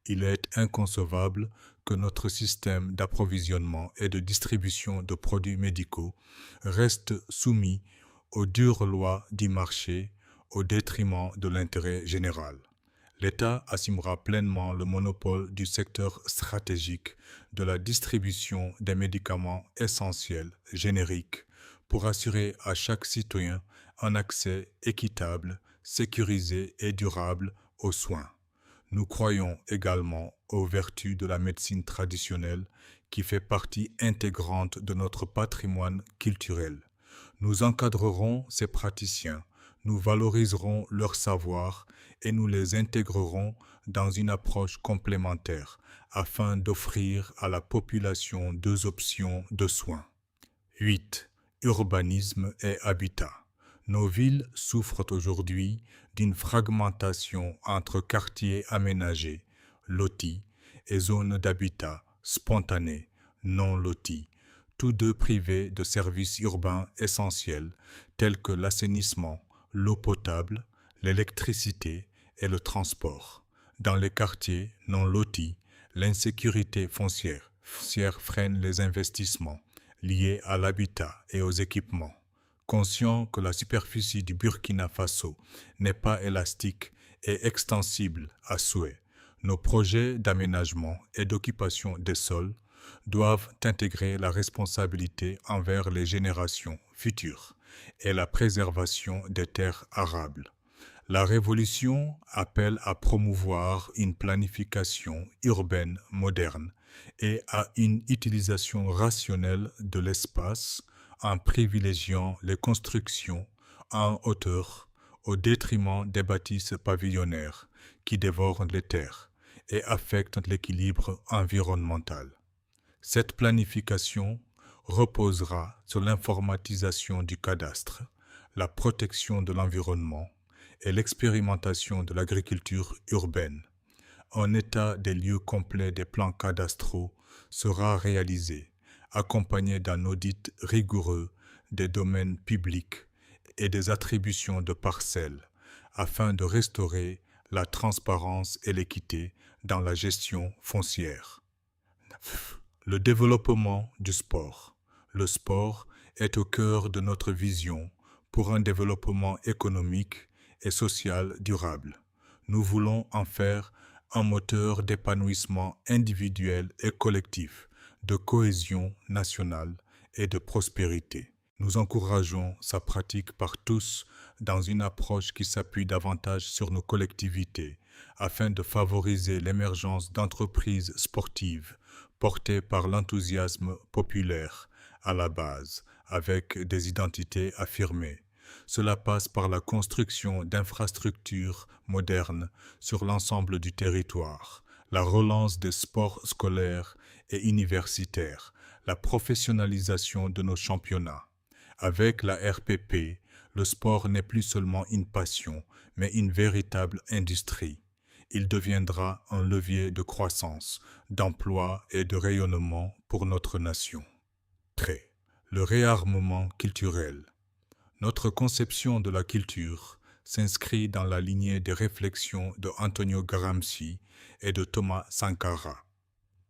Il est inconcevable que notre système d'approvisionnement et de distribution de produits médicaux reste soumis aux dures lois du marché au détriment de l'intérêt général. L'État assumera pleinement le monopole du secteur stratégique de la distribution des médicaments essentiels génériques pour assurer à chaque citoyen un accès équitable, sécurisé et durable aux soins. Nous croyons également aux vertus de la médecine traditionnelle qui fait partie intégrante de notre patrimoine culturel. Nous encadrerons ces praticiens, nous valoriserons leur savoir et nous les intégrerons dans une approche complémentaire afin d'offrir à la population deux options de soins. 8. Urbanisme et habitat. Nos villes souffrent aujourd'hui d'une fragmentation entre quartiers aménagés, lotis, et zones d'habitat spontanés, non lotis, tous deux privés de services urbains essentiels tels que l'assainissement, l'eau potable, l'électricité et le transport. Dans les quartiers non lotis, l'insécurité foncière freine les investissements liés à l'habitat et aux équipements. Conscient que la superficie du Burkina Faso n'est pas élastique et extensible à souhait, nos projets d'aménagement et d'occupation des sols doivent intégrer la responsabilité envers les générations futures et la préservation des terres arables. La révolution appelle à promouvoir une planification urbaine moderne et à une utilisation rationnelle de l'espace en privilégiant les constructions en hauteur au détriment des bâtisses pavillonnaires qui dévorent les terres et affectent l'équilibre environnemental. Cette planification reposera sur l'informatisation du cadastre, la protection de l'environnement et l'expérimentation de l'agriculture urbaine. Un état des lieux complet des plans cadastraux sera réalisé, accompagné d'un audit rigoureux des domaines publics et des attributions de parcelles, afin de restaurer la transparence et l'équité dans la gestion foncière. Le développement du sport. Le sport est au cœur de notre vision pour un développement économique et social durable. Nous voulons en faire un moteur d'épanouissement individuel et collectif, de cohésion nationale et de prospérité. Nous encourageons sa pratique par tous dans une approche qui s'appuie davantage sur nos collectivités afin de favoriser l'émergence d'entreprises sportives portées par l'enthousiasme populaire à la base, avec des identités affirmées. Cela passe par la construction d'infrastructures modernes sur l'ensemble du territoire, la relance des sports scolaires et universitaires, la professionnalisation de nos championnats. Avec la RPP, le sport n'est plus seulement une passion, mais une véritable industrie. Il deviendra un levier de croissance, d'emploi et de rayonnement pour notre nation. Le réarmement culturel. Notre conception de la culture s'inscrit dans la lignée des réflexions de Antonio Gramsci et de Thomas Sankara.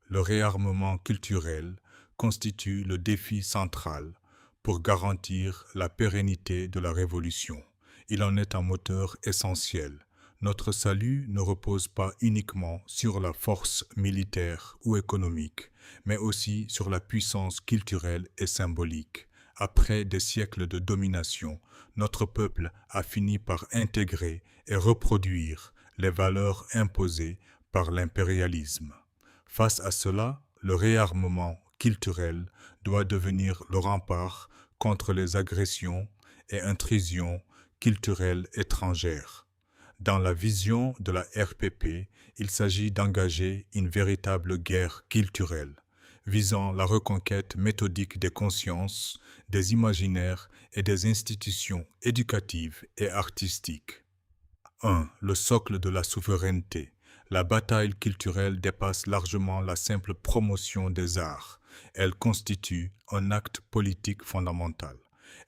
Le réarmement culturel constitue le défi central pour garantir la pérennité de la révolution. Il en est un moteur essentiel. Notre salut ne repose pas uniquement sur la force militaire ou économique, mais aussi sur la puissance culturelle et symbolique. Après des siècles de domination, notre peuple a fini par intégrer et reproduire les valeurs imposées par l'impérialisme. Face à cela, le réarmement culturel doit devenir le rempart contre les agressions et intrusions culturelles étrangères. Dans la vision de la RPP, il s'agit d'engager une véritable guerre culturelle, visant la reconquête méthodique des consciences, des imaginaires et des institutions éducatives et artistiques. 1. Le socle de la souveraineté. La bataille culturelle dépasse largement la simple promotion des arts. Elle constitue un acte politique fondamental.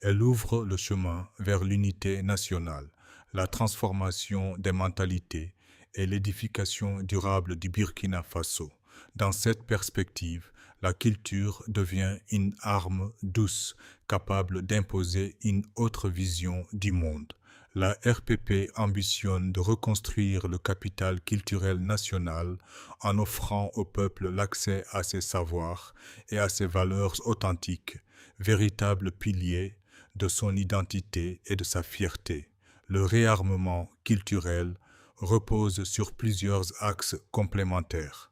Elle ouvre le chemin vers l'unité nationale, la transformation des mentalités et l'édification durable du Burkina Faso. Dans cette perspective, la culture devient une arme douce capable d'imposer une autre vision du monde. La RPP ambitionne de reconstruire le capital culturel national en offrant au peuple l'accès à ses savoirs et à ses valeurs authentiques, véritables piliers de son identité et de sa fierté. Le réarmement culturel repose sur plusieurs axes complémentaires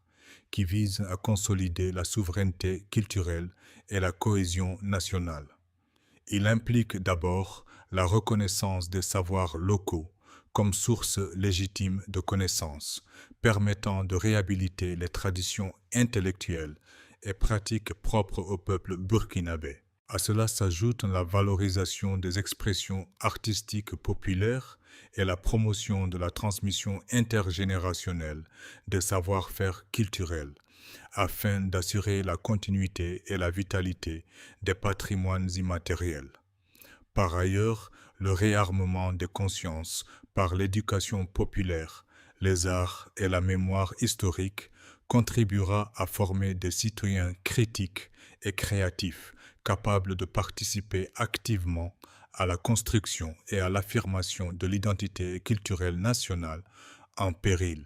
qui visent à consolider la souveraineté culturelle et la cohésion nationale. Il implique d'abord la reconnaissance des savoirs locaux comme source légitime de connaissances, permettant de réhabiliter les traditions intellectuelles et pratiques propres au peuple burkinabé. À cela s'ajoute la valorisation des expressions artistiques populaires et la promotion de la transmission intergénérationnelle des savoir-faire culturels, afin d'assurer la continuité et la vitalité des patrimoines immatériels. Par ailleurs, le réarmement des consciences par l'éducation populaire, les arts et la mémoire historique contribuera à former des citoyens critiques et créatifs, capables de participer activement à la construction et à l'affirmation de l'identité culturelle nationale en péril.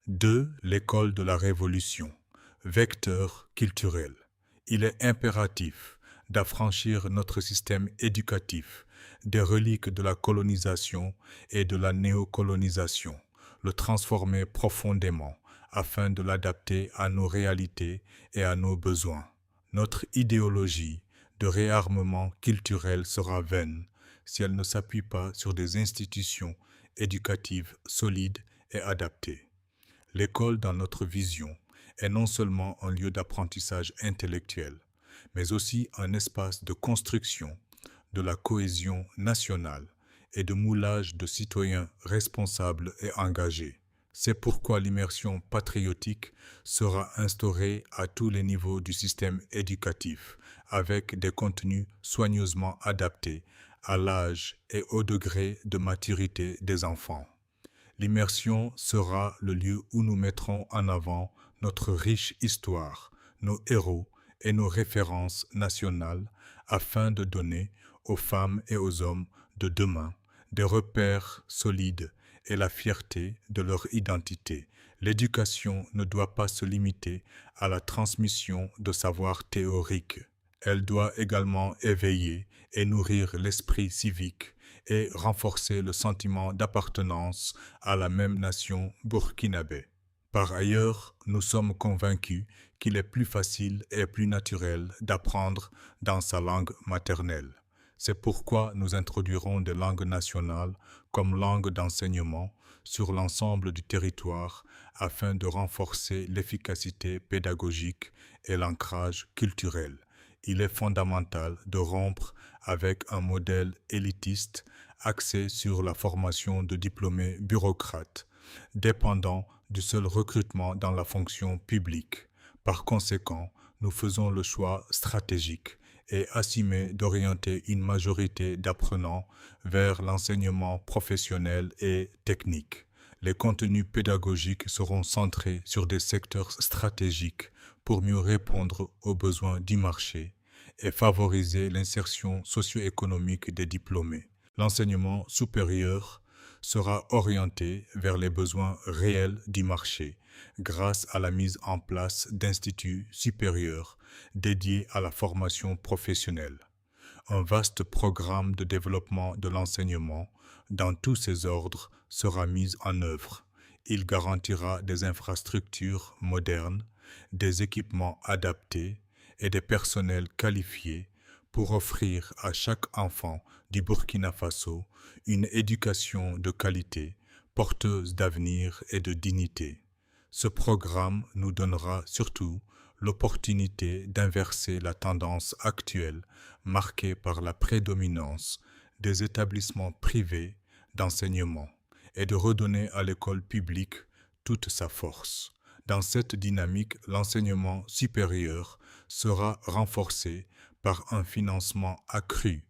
2. L'école de la Révolution. Vecteur culturel. Il est impératif d'affranchir notre système éducatif des reliques de la colonisation et de la néocolonisation, le transformer profondément afin de l'adapter à nos réalités et à nos besoins. Notre idéologie de réarmement culturel sera vaine si elle ne s'appuie pas sur des institutions éducatives solides et adaptées. L'école, dans notre vision, est non seulement un lieu d'apprentissage intellectuel, mais aussi un espace de construction de la cohésion nationale et de moulage de citoyens responsables et engagés. C'est pourquoi l'immersion patriotique sera instaurée à tous les niveaux du système éducatif, avec des contenus soigneusement adaptés à l'âge et au degré de maturité des enfants. L'immersion sera le lieu où nous mettrons en avant notre riche histoire, nos héros et nos références nationales afin de donner aux femmes et aux hommes de demain des repères solides et la fierté de leur identité. L'éducation ne doit pas se limiter à la transmission de savoirs théoriques. Elle doit également éveiller et nourrir l'esprit civique et renforcer le sentiment d'appartenance à la même nation burkinabé. Par ailleurs, nous sommes convaincus qu'il est plus facile et plus naturel d'apprendre dans sa langue maternelle. C'est pourquoi nous introduirons des langues nationales comme langue d'enseignement sur l'ensemble du territoire afin de renforcer l'efficacité pédagogique et l'ancrage culturel. Il est fondamental de rompre avec un modèle élitiste axé sur la formation de diplômés bureaucrates, dépendant du seul recrutement dans la fonction publique. Par conséquent, nous faisons le choix stratégique et assumé d'orienter une majorité d'apprenants vers l'enseignement professionnel et technique. Les contenus pédagogiques seront centrés sur des secteurs stratégiques pour mieux répondre aux besoins du marché et favoriser l'insertion socio-économique des diplômés. L'enseignement supérieur sera orienté vers les besoins réels du marché grâce à la mise en place d'instituts supérieurs dédiés à la formation professionnelle. Un vaste programme de développement de l'enseignement dans tous ses ordres sera mis en œuvre. Il garantira des infrastructures modernes, des équipements adaptés et des personnels qualifiés pour offrir à chaque enfant du Burkina Faso une éducation de qualité, porteuse d'avenir et de dignité. Ce programme nous donnera surtout l'opportunité d'inverser la tendance actuelle marquée par la prédominance des établissements privés d'enseignement et de redonner à l'école publique toute sa force. Dans cette dynamique, l'enseignement supérieur sera renforcé par un financement accru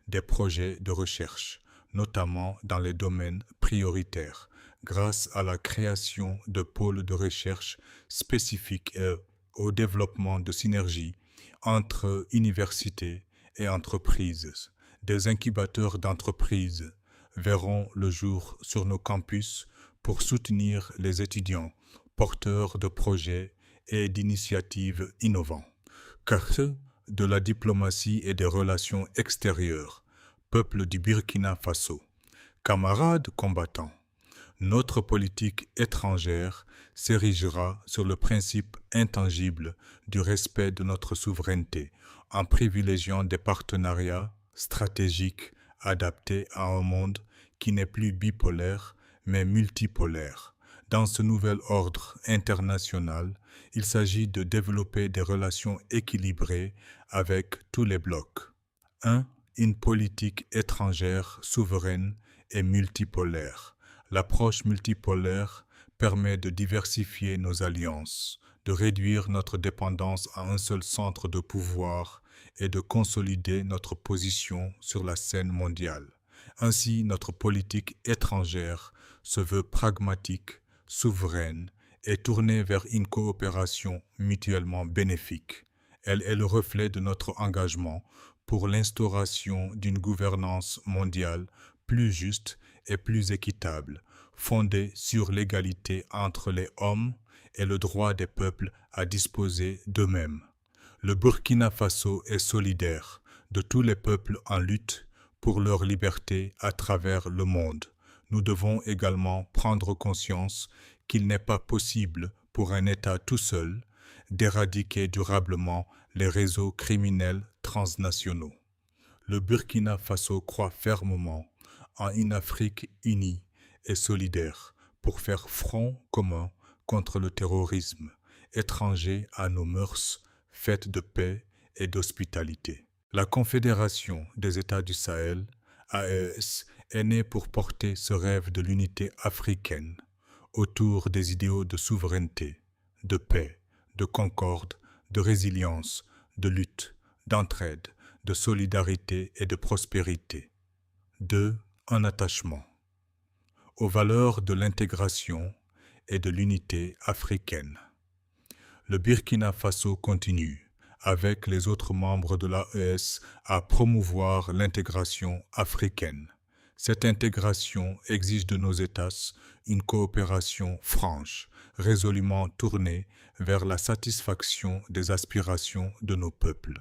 des projets de recherche, notamment dans les domaines prioritaires, grâce à la création de pôles de recherche spécifiques et au développement de synergies entre universités et entreprises. Des incubateurs d'entreprises verront le jour sur nos campus pour soutenir les étudiants porteurs de projets et d'initiatives innovants. Car ceux de la diplomatie et des relations extérieures, peuple du Burkina Faso, camarades combattants, notre politique étrangère s'érigera sur le principe intangible du respect de notre souveraineté en privilégiant des partenariats stratégiques adaptés à un monde qui n'est plus bipolaire mais multipolaire. Dans ce nouvel ordre international, il s'agit de développer des relations équilibrées avec tous les blocs. 1. Une politique étrangère souveraine et multipolaire. L'approche multipolaire permet de diversifier nos alliances, de réduire notre dépendance à un seul centre de pouvoir et de consolider notre position sur la scène mondiale. Ainsi, notre politique étrangère se veut pragmatique, souveraine et tournée vers une coopération mutuellement bénéfique. Elle est le reflet de notre engagement pour l'instauration d'une gouvernance mondiale plus juste et plus équitable, fondée sur l'égalité entre les hommes et le droit des peuples à disposer d'eux-mêmes. Le Burkina Faso est solidaire de tous les peuples en lutte pour leur liberté à travers le monde. Nous devons également prendre conscience qu'il n'est pas possible pour un État tout seul d'éradiquer durablement les réseaux criminels transnationaux. Le Burkina Faso croit fermement en une Afrique unie et solidaire pour faire front commun contre le terrorisme, étranger à nos mœurs faites de paix et d'hospitalité. La Confédération des États du Sahel, AES, est née pour porter ce rêve de l'unité africaine autour des idéaux de souveraineté, de paix, de concorde, de résilience, de lutte, d'entraide, de solidarité et de prospérité. 2. Un attachement aux valeurs de l'intégration et de l'unité africaine. Le Burkina Faso continue, avec les autres membres de l'AES, à promouvoir l'intégration africaine. Cette intégration exige de nos États une coopération franche, résolument tournée vers la satisfaction des aspirations de nos peuples.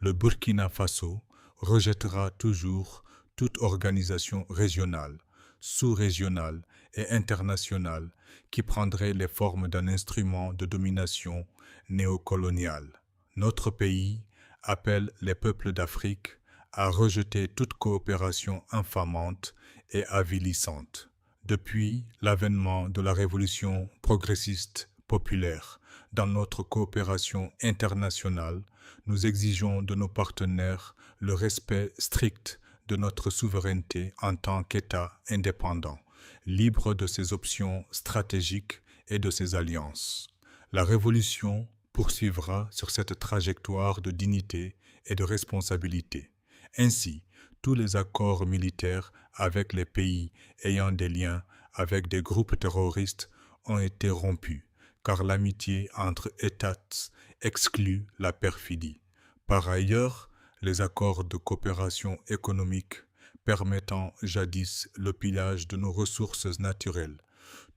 Le Burkina Faso rejettera toujours toute organisation régionale, sous-régionale et internationale qui prendrait les formes d'un instrument de domination néocoloniale. Notre pays appelle les peuples d'Afrique à rejeter toute coopération infamante et avilissante. Depuis l'avènement de la révolution progressiste populaire, dans notre coopération internationale, nous exigeons de nos partenaires le respect strict de notre souveraineté en tant qu'État indépendant, libre de ses options stratégiques et de ses alliances. La révolution poursuivra sur cette trajectoire de dignité et de responsabilité. Ainsi, tous les accords militaires avec les pays ayant des liens avec des groupes terroristes ont été rompus, car l'amitié entre États exclut la perfidie. Par ailleurs, les accords de coopération économique permettant jadis le pillage de nos ressources naturelles,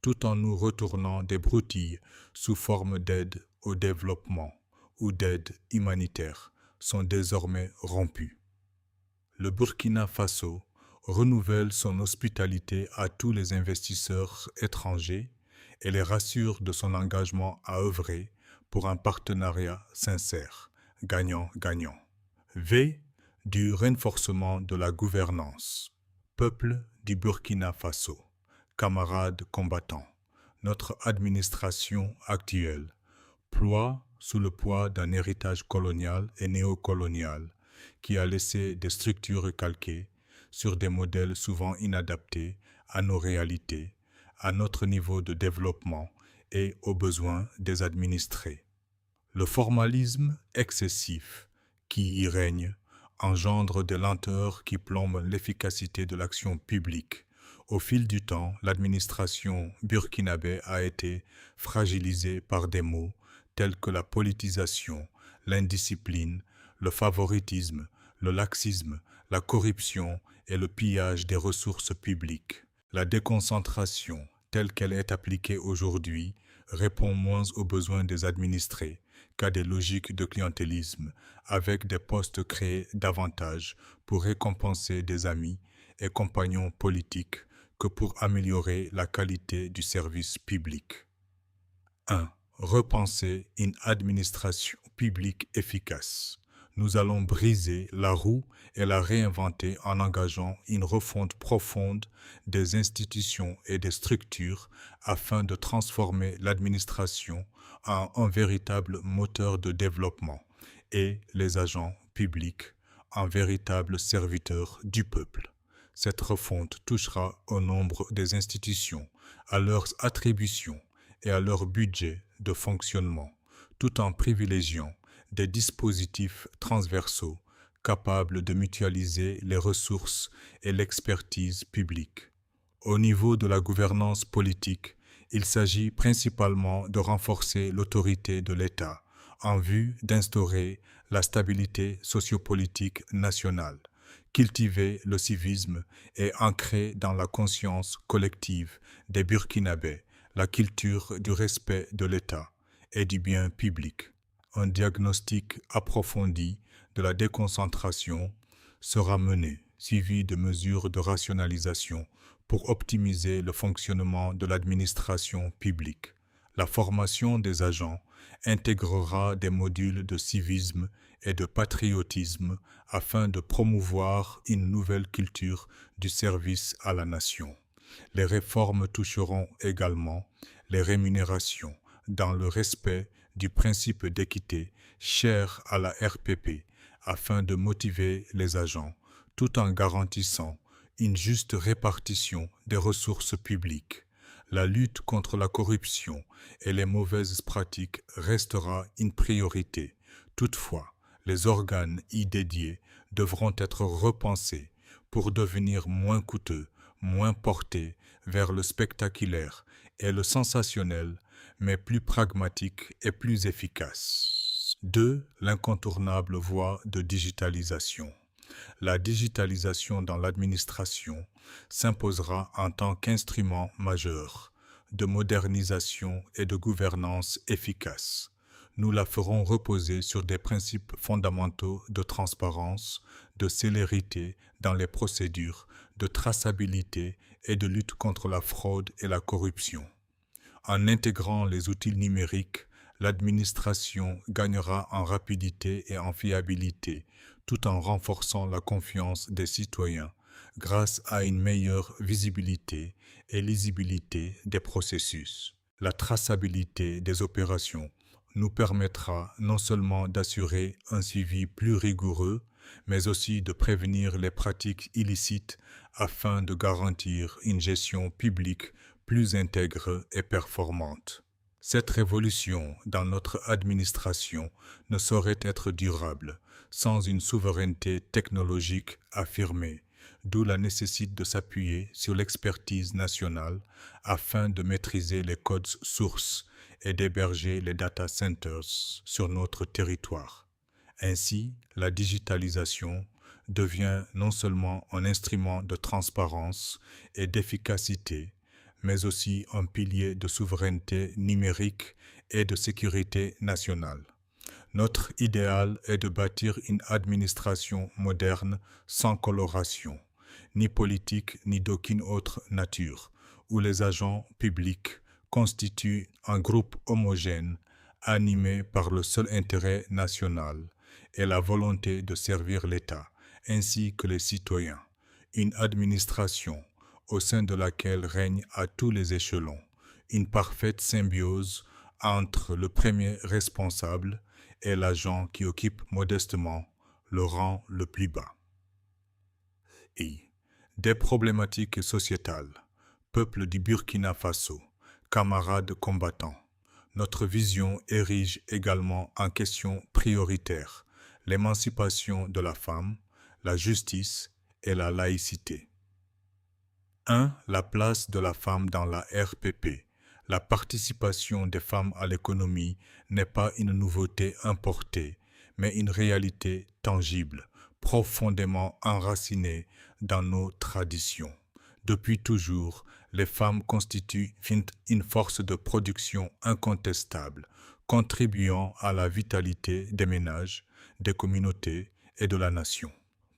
tout en nous retournant des broutilles sous forme d'aide au développement ou d'aide humanitaire, sont désormais rompus. Le Burkina Faso renouvelle son hospitalité à tous les investisseurs étrangers et les rassure de son engagement à œuvrer pour un partenariat sincère, gagnant-gagnant. V. Du renforcement de la gouvernance. Peuple du Burkina Faso, camarades combattants, notre administration actuelle ploie sous le poids d'un héritage colonial et néocolonial qui a laissé des structures calquées sur des modèles souvent inadaptés à nos réalités, à notre niveau de développement et aux besoins des administrés. Le formalisme excessif qui y règne engendre des lenteurs qui plombent l'efficacité de l'action publique. Au fil du temps, l'administration burkinabé a été fragilisée par des maux tels que la politisation, l'indiscipline, le favoritisme, le laxisme, la corruption et le pillage des ressources publiques. La déconcentration, telle qu'elle est appliquée aujourd'hui, répond moins aux besoins des administrés qu'à des logiques de clientélisme, avec des postes créés davantage pour récompenser des amis et compagnons politiques que pour améliorer la qualité du service public. 1. Repenser une administration publique efficace. Nous allons briser la roue et la réinventer en engageant une refonte profonde des institutions et des structures afin de transformer l'administration en un véritable moteur de développement et les agents publics en véritables serviteurs du peuple. Cette refonte touchera au nombre des institutions, à leurs attributions et à leur budget de fonctionnement, tout en privilégiant des dispositifs transversaux capables de mutualiser les ressources et l'expertise publique. Au niveau de la gouvernance politique, il s'agit principalement de renforcer l'autorité de l'État en vue d'instaurer la stabilité sociopolitique nationale, cultiver le civisme et ancrer dans la conscience collective des Burkinabés la culture du respect de l'État et du bien public. Un diagnostic approfondi de la déconcentration sera mené, suivi de mesures de rationalisation pour optimiser le fonctionnement de l'administration publique. La formation des agents intégrera des modules de civisme et de patriotisme afin de promouvoir une nouvelle culture du service à la nation. Les réformes toucheront également les rémunérations dans le respect du principe d'équité cher à la RPP afin de motiver les agents tout en garantissant une juste répartition des ressources publiques. La lutte contre la corruption et les mauvaises pratiques restera une priorité. Toutefois, les organes y dédiés devront être repensés pour devenir moins coûteux, moins portés vers le spectaculaire et le sensationnel, mais plus pragmatique et plus efficace. 2. L'incontournable voie de digitalisation. La digitalisation dans l'administration s'imposera en tant qu'instrument majeur de modernisation et de gouvernance efficace. Nous la ferons reposer sur des principes fondamentaux de transparence, de célérité dans les procédures, de traçabilité et de lutte contre la fraude et la corruption. En intégrant les outils numériques, l'administration gagnera en rapidité et en fiabilité, tout en renforçant la confiance des citoyens grâce à une meilleure visibilité et lisibilité des processus. La traçabilité des opérations nous permettra non seulement d'assurer un suivi plus rigoureux, mais aussi de prévenir les pratiques illicites afin de garantir une gestion publique plus intègre et performante. Cette révolution dans notre administration ne saurait être durable sans une souveraineté technologique affirmée, d'où la nécessité de s'appuyer sur l'expertise nationale afin de maîtriser les codes sources et d'héberger les data centers sur notre territoire. Ainsi, la digitalisation devient non seulement un instrument de transparence et d'efficacité, mais aussi un pilier de souveraineté numérique et de sécurité nationale. Notre idéal est de bâtir une administration moderne sans coloration, ni politique ni d'aucune autre nature, où les agents publics constituent un groupe homogène animé par le seul intérêt national et la volonté de servir l'État, ainsi que les citoyens. Une administration au sein de laquelle règne à tous les échelons une parfaite symbiose entre le premier responsable et l'agent qui occupe modestement le rang le plus bas. Et des problématiques sociétales, peuple du Burkina Faso, camarades combattants, notre vision érige également en question prioritaire l'émancipation de la femme, la justice et la laïcité. 1. La place de la femme dans la RPP. La participation des femmes à l'économie n'est pas une nouveauté importée, mais une réalité tangible, profondément enracinée dans nos traditions. Depuis toujours, les femmes constituent une force de production incontestable, contribuant à la vitalité des ménages, des communautés et de la nation.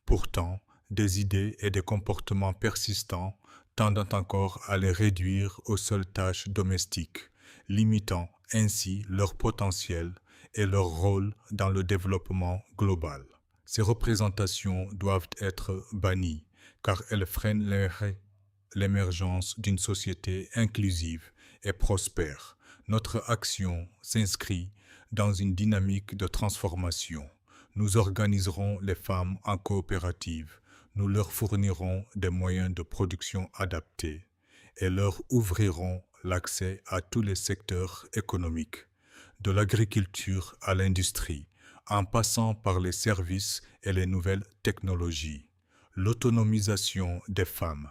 Pourtant, des idées et des comportements persistants tendant encore à les réduire aux seules tâches domestiques, limitant ainsi leur potentiel et leur rôle dans le développement global. Ces représentations doivent être bannies, car elles freinent l'émergence d'une société inclusive et prospère. Notre action s'inscrit dans une dynamique de transformation. Nous organiserons les femmes en coopérative, nous leur fournirons des moyens de production adaptés et leur ouvrirons l'accès à tous les secteurs économiques, de l'agriculture à l'industrie, en passant par les services et les nouvelles technologies. L'autonomisation des femmes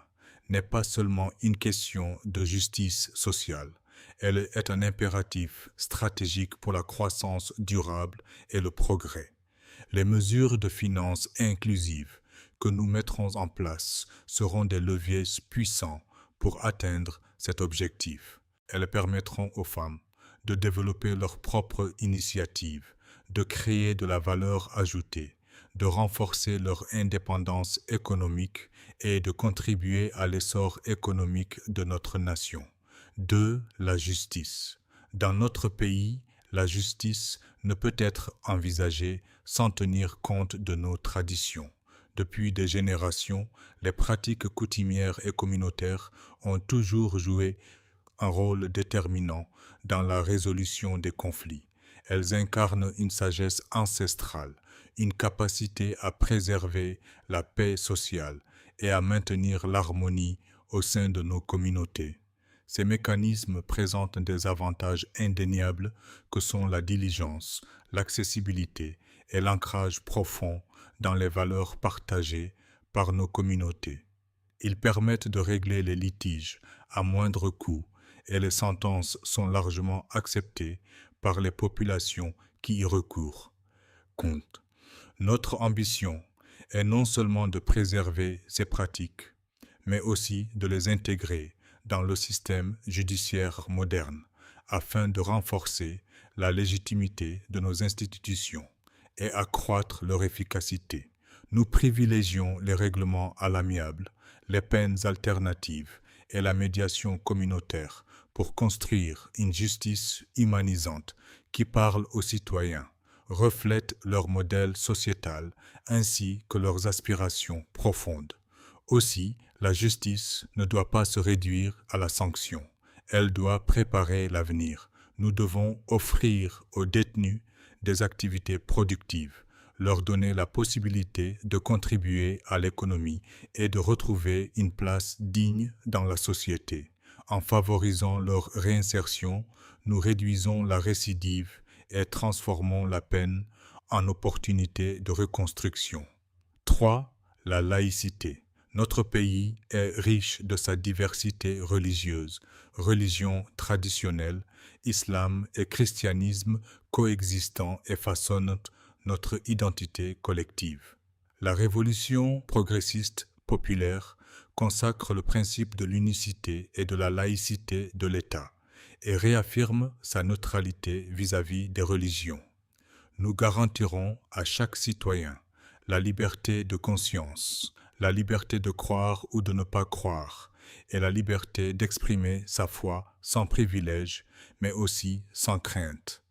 n'est pas seulement une question de justice sociale, elle est un impératif stratégique pour la croissance durable et le progrès. Les mesures de finances inclusives que nous mettrons en place seront des leviers puissants pour atteindre cet objectif. Elles permettront aux femmes de développer leurs propres initiatives, de créer de la valeur ajoutée, de renforcer leur indépendance économique et de contribuer à l'essor économique de notre nation. 2. La justice. Dans notre pays, la justice ne peut être envisagée sans tenir compte de nos traditions. Depuis des générations, les pratiques coutumières et communautaires ont toujours joué un rôle déterminant dans la résolution des conflits. Elles incarnent une sagesse ancestrale, une capacité à préserver la paix sociale et à maintenir l'harmonie au sein de nos communautés. Ces mécanismes présentent des avantages indéniables que sont la diligence, l'accessibilité et l'ancrage profond dans les valeurs partagées par nos communautés. Ils permettent de régler les litiges à moindre coût et les sentences sont largement acceptées par les populations qui y recourent. Notre ambition est non seulement de préserver ces pratiques, mais aussi de les intégrer dans le système judiciaire moderne afin de renforcer la légitimité de nos institutions et accroître leur efficacité. Nous privilégions les règlements à l'amiable, les peines alternatives et la médiation communautaire pour construire une justice humanisante qui parle aux citoyens, reflète leur modèle sociétal ainsi que leurs aspirations profondes. Aussi, la justice ne doit pas se réduire à la sanction. Elle doit préparer l'avenir. Nous devons offrir aux détenus des activités productives, leur donner la possibilité de contribuer à l'économie et de retrouver une place digne dans la société. En favorisant leur réinsertion, nous réduisons la récidive et transformons la peine en opportunité de reconstruction. 3. La laïcité. Notre pays est riche de sa diversité religieuse, religions traditionnelles, islam et christianisme coexistant et façonnent notre identité collective. La révolution progressiste populaire consacre le principe de l'unicité et de la laïcité de l'État et réaffirme sa neutralité vis-à-vis des religions. Nous garantirons à chaque citoyen la liberté de conscience, la liberté de croire ou de ne pas croire, et la liberté d'exprimer sa foi sans privilège, mais aussi sans crainte.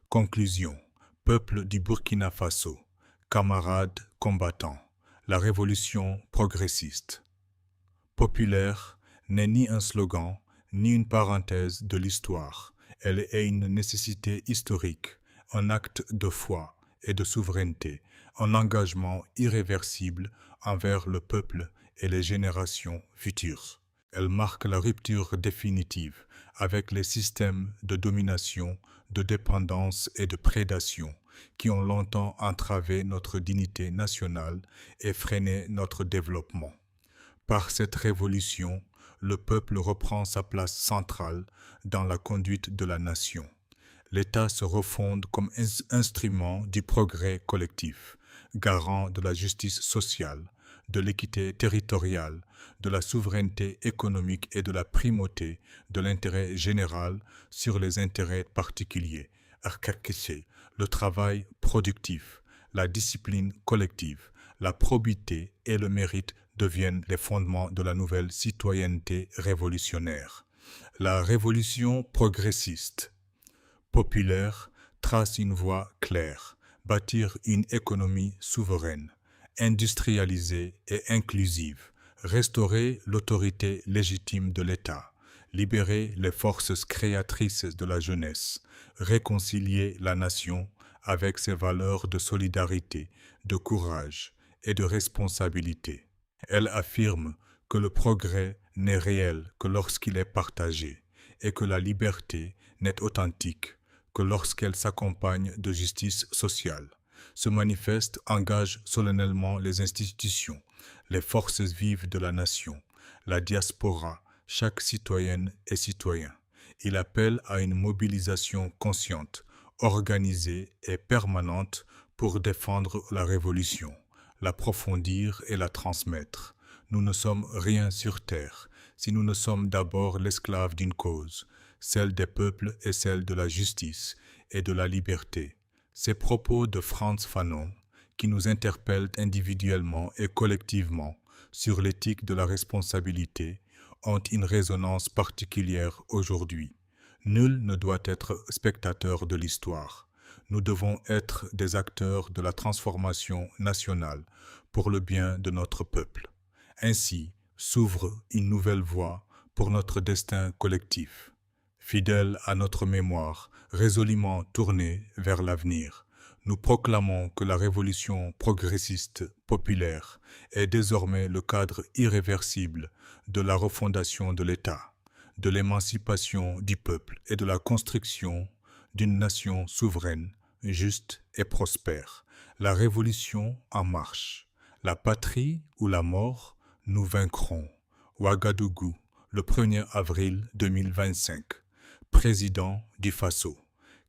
Conclusion. Peuple du Burkina Faso, camarades combattants, la révolution progressiste. Populaire n'est ni un slogan, ni une parenthèse de l'histoire. Elle est une nécessité historique, un acte de foi et de souveraineté, un engagement irréversible envers le peuple et les générations futures. Elle marque la rupture définitive avec les systèmes de domination, de dépendance et de prédation qui ont longtemps entravé notre dignité nationale et freiné notre développement. Par cette révolution, le peuple reprend sa place centrale dans la conduite de la nation. L'État se refonde comme instrument du progrès collectif, garant de la justice sociale, de l'équité territoriale, de la souveraineté économique et de la primauté de l'intérêt général sur les intérêts particuliers. Le travail productif, la discipline collective, la probité et le mérite deviennent les fondements de la nouvelle citoyenneté révolutionnaire. La révolution progressiste, populaire, trace une voie claire, bâtir une économie souveraine, industrialisée et inclusive, restaurer l'autorité légitime de l'État, libérer les forces créatrices de la jeunesse, réconcilier la nation avec ses valeurs de solidarité, de courage et de responsabilité. Elle affirme que le progrès n'est réel que lorsqu'il est partagé et que la liberté n'est authentique que lorsqu'elle s'accompagne de justice sociale. Ce manifeste engage solennellement les institutions, les forces vives de la nation, la diaspora, chaque citoyenne et citoyen. Il appelle à une mobilisation consciente, organisée et permanente pour défendre la révolution, l'approfondir et la transmettre. Nous ne sommes rien sur terre si nous ne sommes d'abord l'esclave d'une cause, celle des peuples et celle de la justice et de la liberté. Ces propos de Frantz Fanon, qui nous interpellent individuellement et collectivement sur l'éthique de la responsabilité, ont une résonance particulière aujourd'hui. Nul ne doit être spectateur de l'histoire. Nous devons être des acteurs de la transformation nationale pour le bien de notre peuple. Ainsi s'ouvre une nouvelle voie pour notre destin collectif. Fidèles à notre mémoire, résolument tournés vers l'avenir, nous proclamons que la révolution progressiste populaire est désormais le cadre irréversible de la refondation de l'État, de l'émancipation du peuple et de la construction d'une nation souveraine, juste et prospère. La révolution en marche. La patrie ou la mort, nous vaincrons. Ouagadougou, le 1er avril 2025. Président du Faso,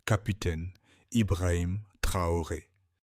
capitaine Ibrahim Traoré.